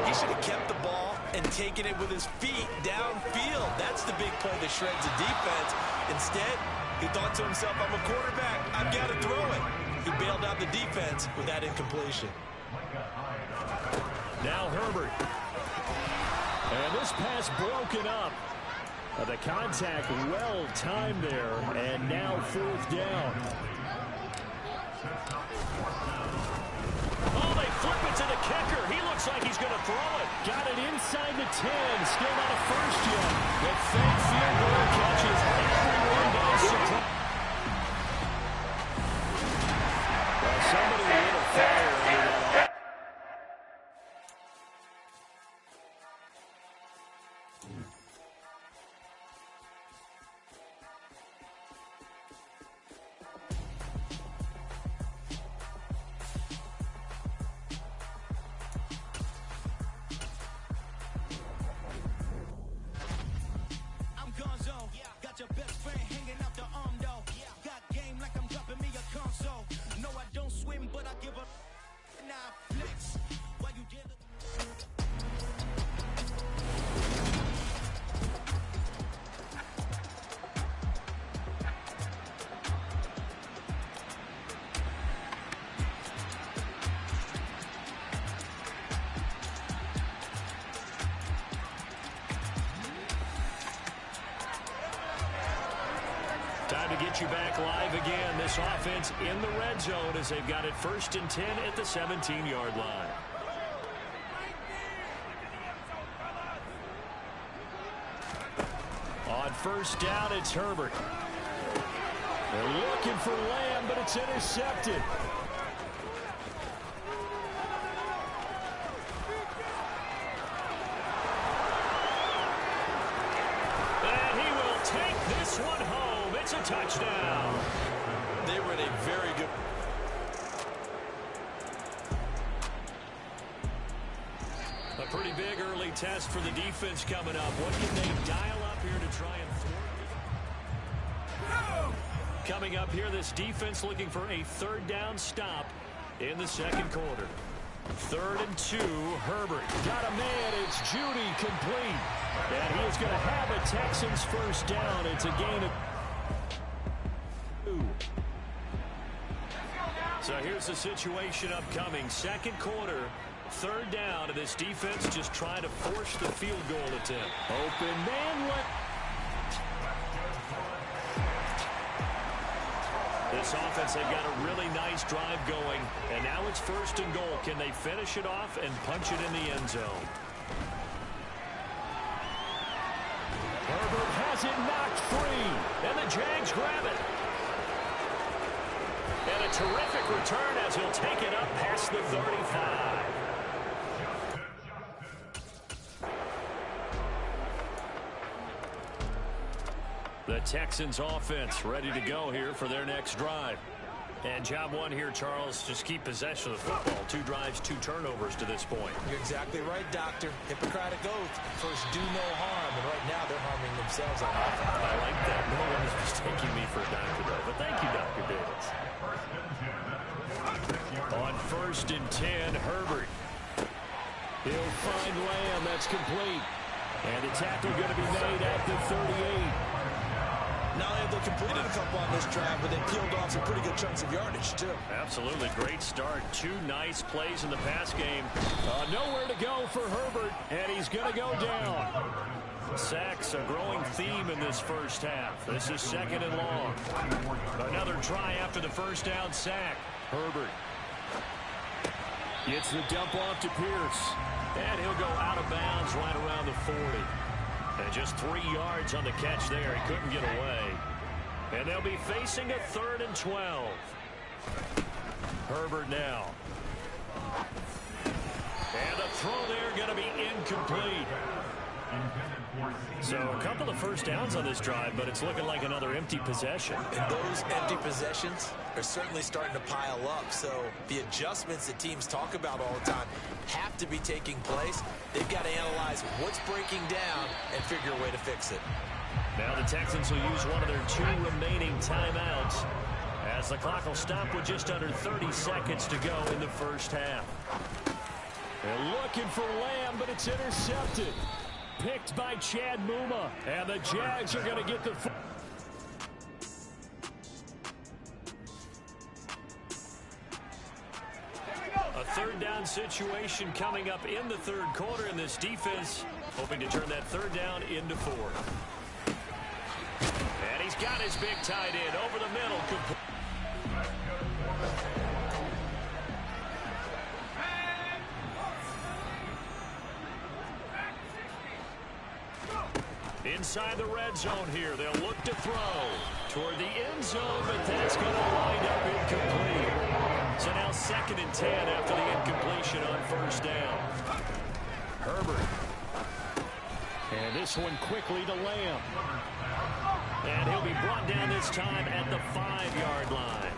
he should have kept the ball and taken it with his feet downfield. That's the big play that shreds the defense. Instead, he thought to himself, I'm a quarterback. I've got to throw it. He bailed out the defense with that incompletion. Now Herbert. And this pass broken up. The contact well timed there, and now 4th down. Oh, they flip it to the kicker. He looks like he's going to throw it. Got it inside the 10. Still not a first yet. The fake field goal catches everyone by surprise. Well, somebody lit a fire under that. Time to get you back live again. This offense in the red zone as they've got it 1st and 10 at the 17-yard line. On 1st down, it's Herbert. They're looking for Lamb, but it's intercepted. And he will take this one home. It's a touchdown. They were in a very good... A pretty big early test for the defense coming up. What can they dial up here to try and thwart? Coming up here, this defense looking for a 3rd down stop in the 2nd quarter. 3rd and 2, Herbert. Got a man, it's Judy, complete. And he is going to have a Texans 1st down. It's a gain of 2. So here's the situation upcoming. 2nd quarter, 3rd down, and this defense just trying to force the field goal attempt. Open man. This offense, they've got a really nice drive going, and now it's 1st and goal. Can they finish it off and punch it in the end zone? Herbert has it knocked free, and the Jags grab it. And a terrific return as he'll take it up past the 35. The Texans offense ready to go here for their next drive. And job one here, Charles, just keep possession of the football. 2 drives, 2 turnovers to this point. You're exactly right, Doctor. Hippocratic oath. First, do no harm. And right now, they're harming themselves on offense. I like that. No one is mistaking me for a doctor, though. But thank you, Dr. Davis. On 1st and 10, Herbert. He'll find Lamb. That's complete. And the tackle going to be made at the 38. Not only have they completed a couple on this drive, but they peeled off some pretty good chunks of yardage, too. Absolutely. Great start. 2 nice plays in the pass game. Nowhere to go for Herbert, and he's going to go down. Sacks, a growing theme in this 1st half. This is 2nd and long. Another try after the 1st down sack. Herbert gets the dump off to Pierce, and he'll go out of bounds right around the 40. And just 3 yards on the catch there. He couldn't get away. And they'll be facing a 3rd and 12. Herbert now. And the throw there going to be incomplete. So a couple of 1st downs on this drive, but it's looking like another empty possession. And those empty possessions are certainly starting to pile up. So the adjustments that teams talk about all the time have to be taking place. They've got to analyze what's breaking down and figure a way to fix it. Now the Texans will use one of their 2 remaining timeouts as the clock will stop with just under 30 seconds to go in the 1st half. They're looking for Lamb, but it's intercepted. Picked by Chad Muma, and the Jags are going to get the... A 3rd down situation coming up in the 3rd quarter, and this defense hoping to turn that 3rd down into 4th. And he's got his big tight end over the middle. Inside the red zone here, they'll look to throw toward the end zone, but that's going to wind up incomplete. So now 2nd and 10 after the incompletion on 1st down. Herbert. And this one quickly to Lamb. And he'll be brought down this time at the 5-yard line.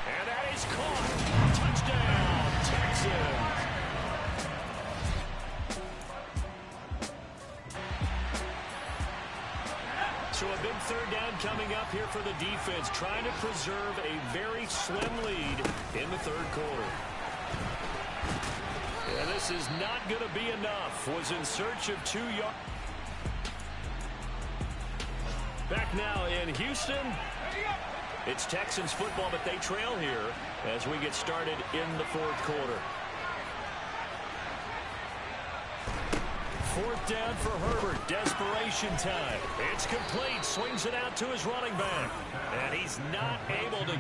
And that is caught. Touchdown, Texans. So a big 3rd down coming up here for the defense, trying to preserve a very slim lead in the 3rd quarter. And this is not going to be enough. Was in search of 2 yards. Back now in Houston. It's Texans football, but they trail here as we get started in the 4th quarter. 4th down for Herbert. Desperation time. It's complete. Swings it out to his running back. And he's not able to...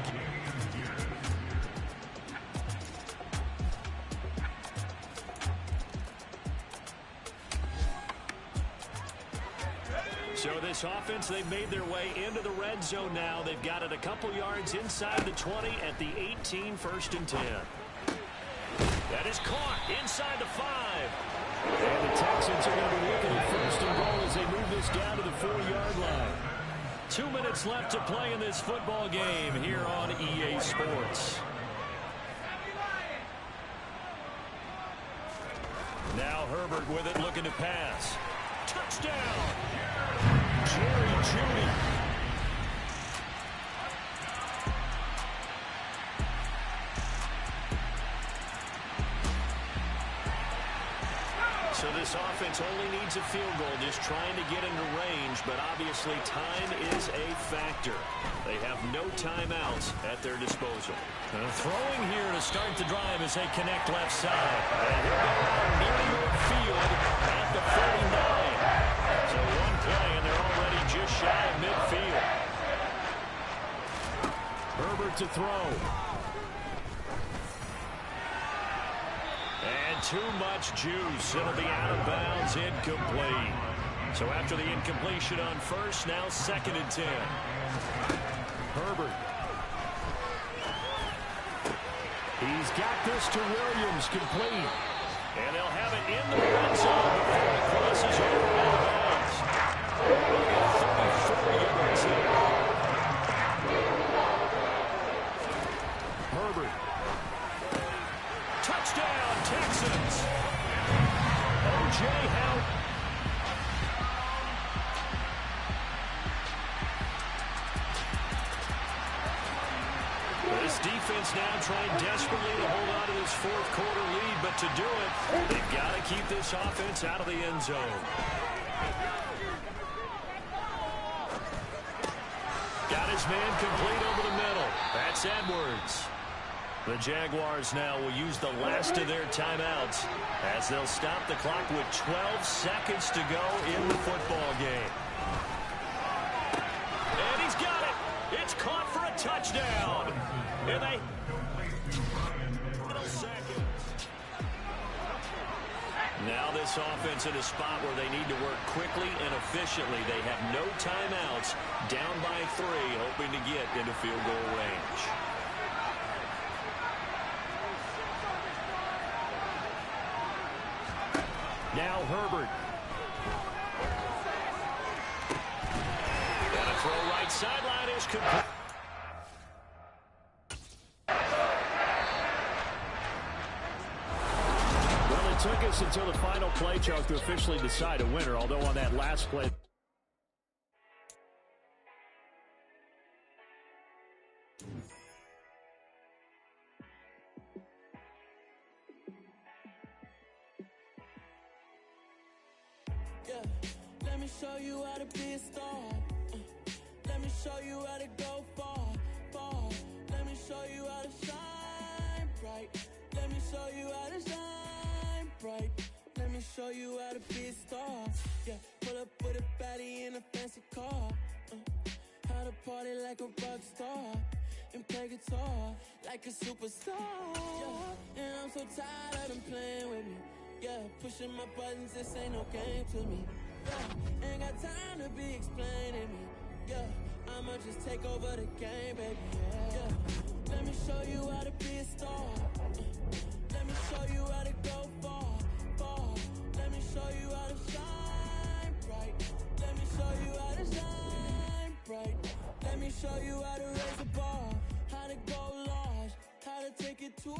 So this offense, they've made their way into the red zone now. They've got it a couple yards inside the 20 at the 18, 1st and 10. That is caught inside the 5. And the Texans are going to be looking at 1st and goal as they move this down to the 4-yard line. 2 minutes left to play in this football game here on EA Sports. Now Herbert with it, looking to pass. Touchdown! Jerry Jeudy. So this offense only needs a field goal, just trying to get into range, but obviously time is a factor. They have no timeouts at their disposal. Throwing here to start the drive as they connect left side. And they're going near midfield at the 49. So one play, and they're already just shy of midfield. Herbert to throw. And too much juice. It'll be out of bounds, incomplete. So after the incompletion on 1st, now 2nd and 10. Herbert. He's got this to Williams, complete. And they'll have it in the red zone before it crosses over out of bounds. 34 yards here. Herbert. Touchdown, Texans. O.J. Howard. This defense now trying desperately to hold on to this 4th quarter lead, but to do it, they've got to keep this offense out of the end zone. Got his man complete over the middle. That's Edwards. The Jaguars now will use the last of their timeouts as they'll stop the clock with 12 seconds to go in the football game. And he's got it. It's caught for a touchdown. And they... Now this offense in a spot where they need to work quickly and efficiently. They have no timeouts, down by 3, hoping to get into field goal range. Now Herbert. And a throw right sideline is complete. Well, it took us until the final play, Chuck, to officially decide a winner, although on that last play... Let me show you how to be a star. Let me show you how to go far, far. Let me show you how to shine bright. Let me show you how to shine bright. Let me show you how to be a star. Yeah, pull up with a baddie in a fancy car. How to party like a rock star and play guitar like a superstar. Yeah, and I'm so tired of them playing with me. Yeah, pushing my buttons, this ain't no game to me. Yeah, ain't got time to be explaining me. Yeah, I'ma just take over the game, baby. Yeah, let me show you how to be a star. Let me show you how to go far, far. Let me show you how to shine bright. Let me show you how to shine bright. Let me show you how to raise the bar, how to go large, how to take it too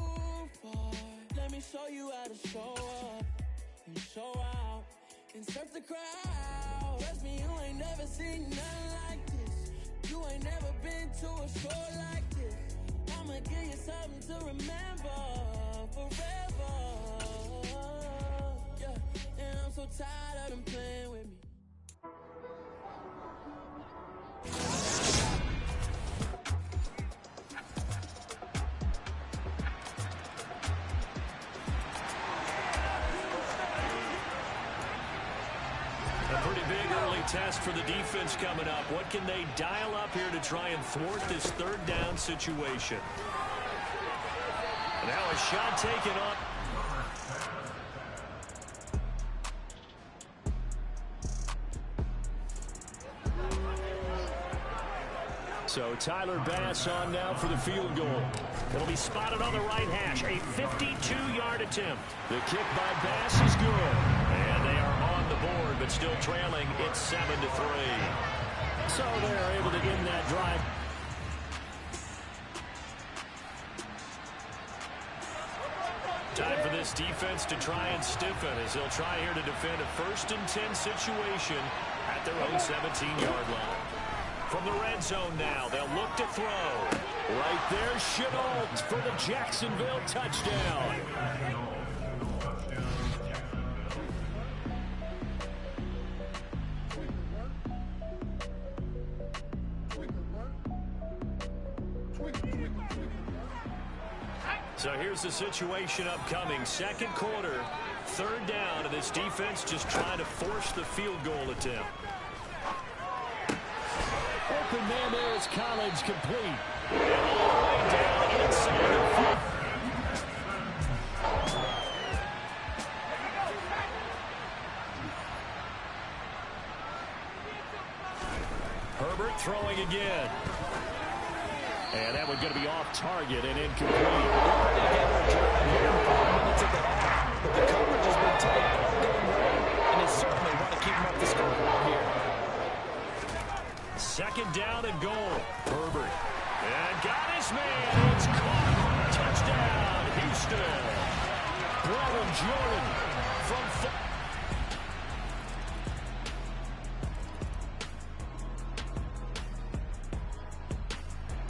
far. Let me show you how to show up and show out and surf the crowd. Trust me, you ain't never seen nothing like this. You ain't never been to a show like this. I'ma give you something to remember forever. Yeah, and I'm so tired of them playing with me. big early test for the defense coming up. What can they dial up here to try and thwart this third down situation? And now a shot taken up. So Tyler Bass on now for the field goal. It'll be spotted on the right hash. A 52-yard attempt. The kick by Bass is good. And they are on the board, but still trailing. It's 7-3. So they're able to end that drive. Time for this defense to try and stiffen as they'll try here to defend a 1st and 10 situation at their own 17-yard line. From the red zone now, they'll look to throw. Right there, Shenault for the Jacksonville touchdown. So here's the situation upcoming. 2nd quarter, 3rd down, and this defense just trying to force the field goal attempt. Open man there is Collins, complete. And all the way down inside the 5. Herbert throwing again. And that one's going to be off target and incomplete. But the coverage has been tight all game long, and they certainly want to keep them up the scoreboard here. 2nd down and goal. Herbert. And got his man. It's caught. Touchdown, Houston. Brevin Jordan from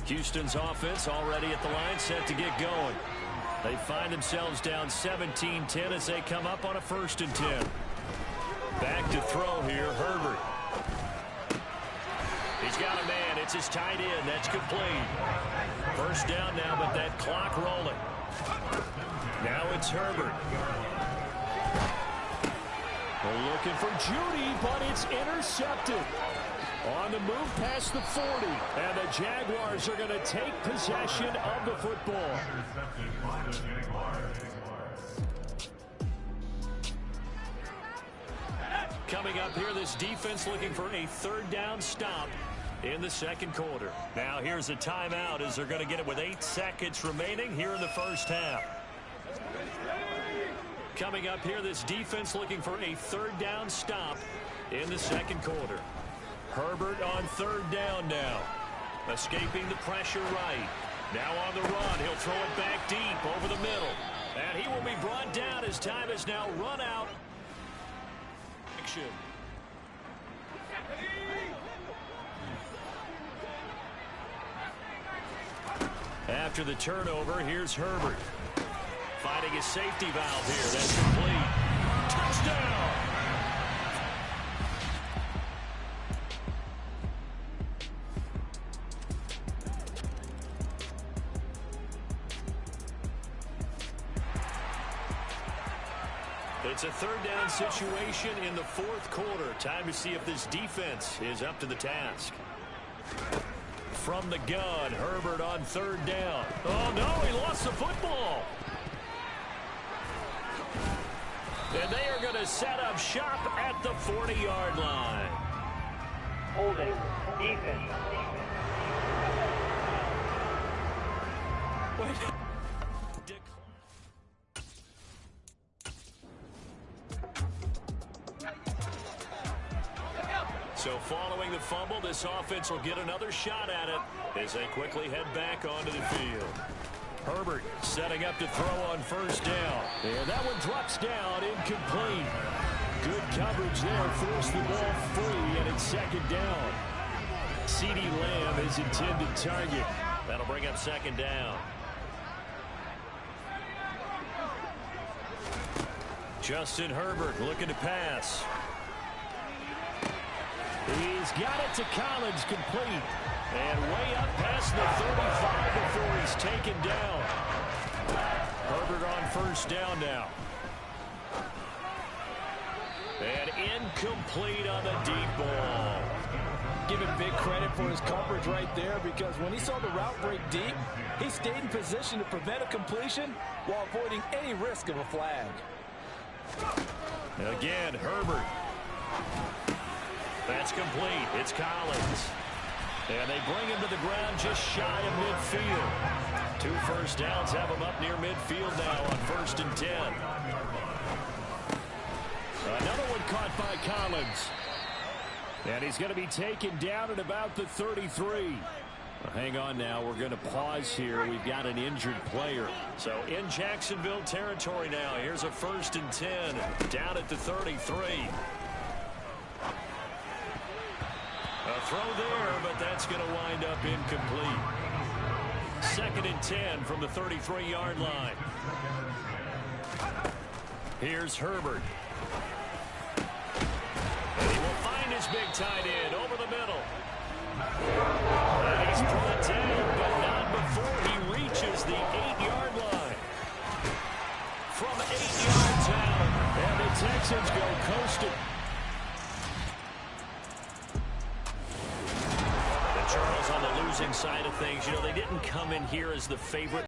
Houston's offense already at the line, set to get going. They find themselves down 17-10 as they come up on a 1st and 10. Back to throw here, Herbert. He's got a man. It's his tight end. That's complete. 1st down now, but that clock rolling. Now it's Herbert. They're looking for Judy, but it's intercepted. On the move past the 40. And the Jaguars are going to take possession of the football. Coming up here, this defense looking for a 3rd down stop in the 2nd quarter. Now here's a timeout as they're going to get it with 8 seconds remaining here in the 1st half. Coming up here, this defense looking for a 3rd down stop in the 2nd quarter. Herbert on 3rd down now. Escaping the pressure right. Now on the run. He'll throw it back deep over the middle. And he will be brought down as time is now run out. Action. After the turnover, here's Herbert. Finding a safety valve here. That's complete. Touchdown! It's a 3rd down situation in the 4th quarter. Time to see if this defense is up to the task. From the gun, Herbert on 3rd down. Oh, no, he lost the football. And they are going to set up shop at the 40-yard line. Holding. Defense. Wait. So following the fumble, this offense will get another shot at it as they quickly head back onto the field. Herbert setting up to throw on 1st down. And that one drops down, incomplete. Good coverage there, forced the ball free, and it's 2nd down. CeeDee Lamb is intended target. That'll bring up 2nd down. Justin Herbert looking to pass. He's got it to Collins, complete. And way up past the 35 before he's taken down. Herbert on 1st down now. And Incomplete on the deep ball. Give him big credit for his coverage right there, because when he saw the route break deep, he stayed in position to prevent a completion while avoiding any risk of a flag. Again, Herbert. That's complete. It's Collins. And they bring him to the ground just shy of midfield. 2 first downs have him up near midfield now on 1st and 10. Another one caught by Collins. And he's going to be taken down at about the 33. Hang on now. We're going to pause here. We've got an injured player. So in Jacksonville territory now. Here's a 1st and 10 down at the 33. A throw there, but that's going to wind up incomplete. 2nd and 10 from the 33-yard line. Here's Herbert. And he will find his big tight end over the middle. And he's brought down, but not before he reaches the 8-yard line. From 8 yards out, and the Texans go coasting. And Charles, on the losing side of things, you know, they didn't come in here as the favorite.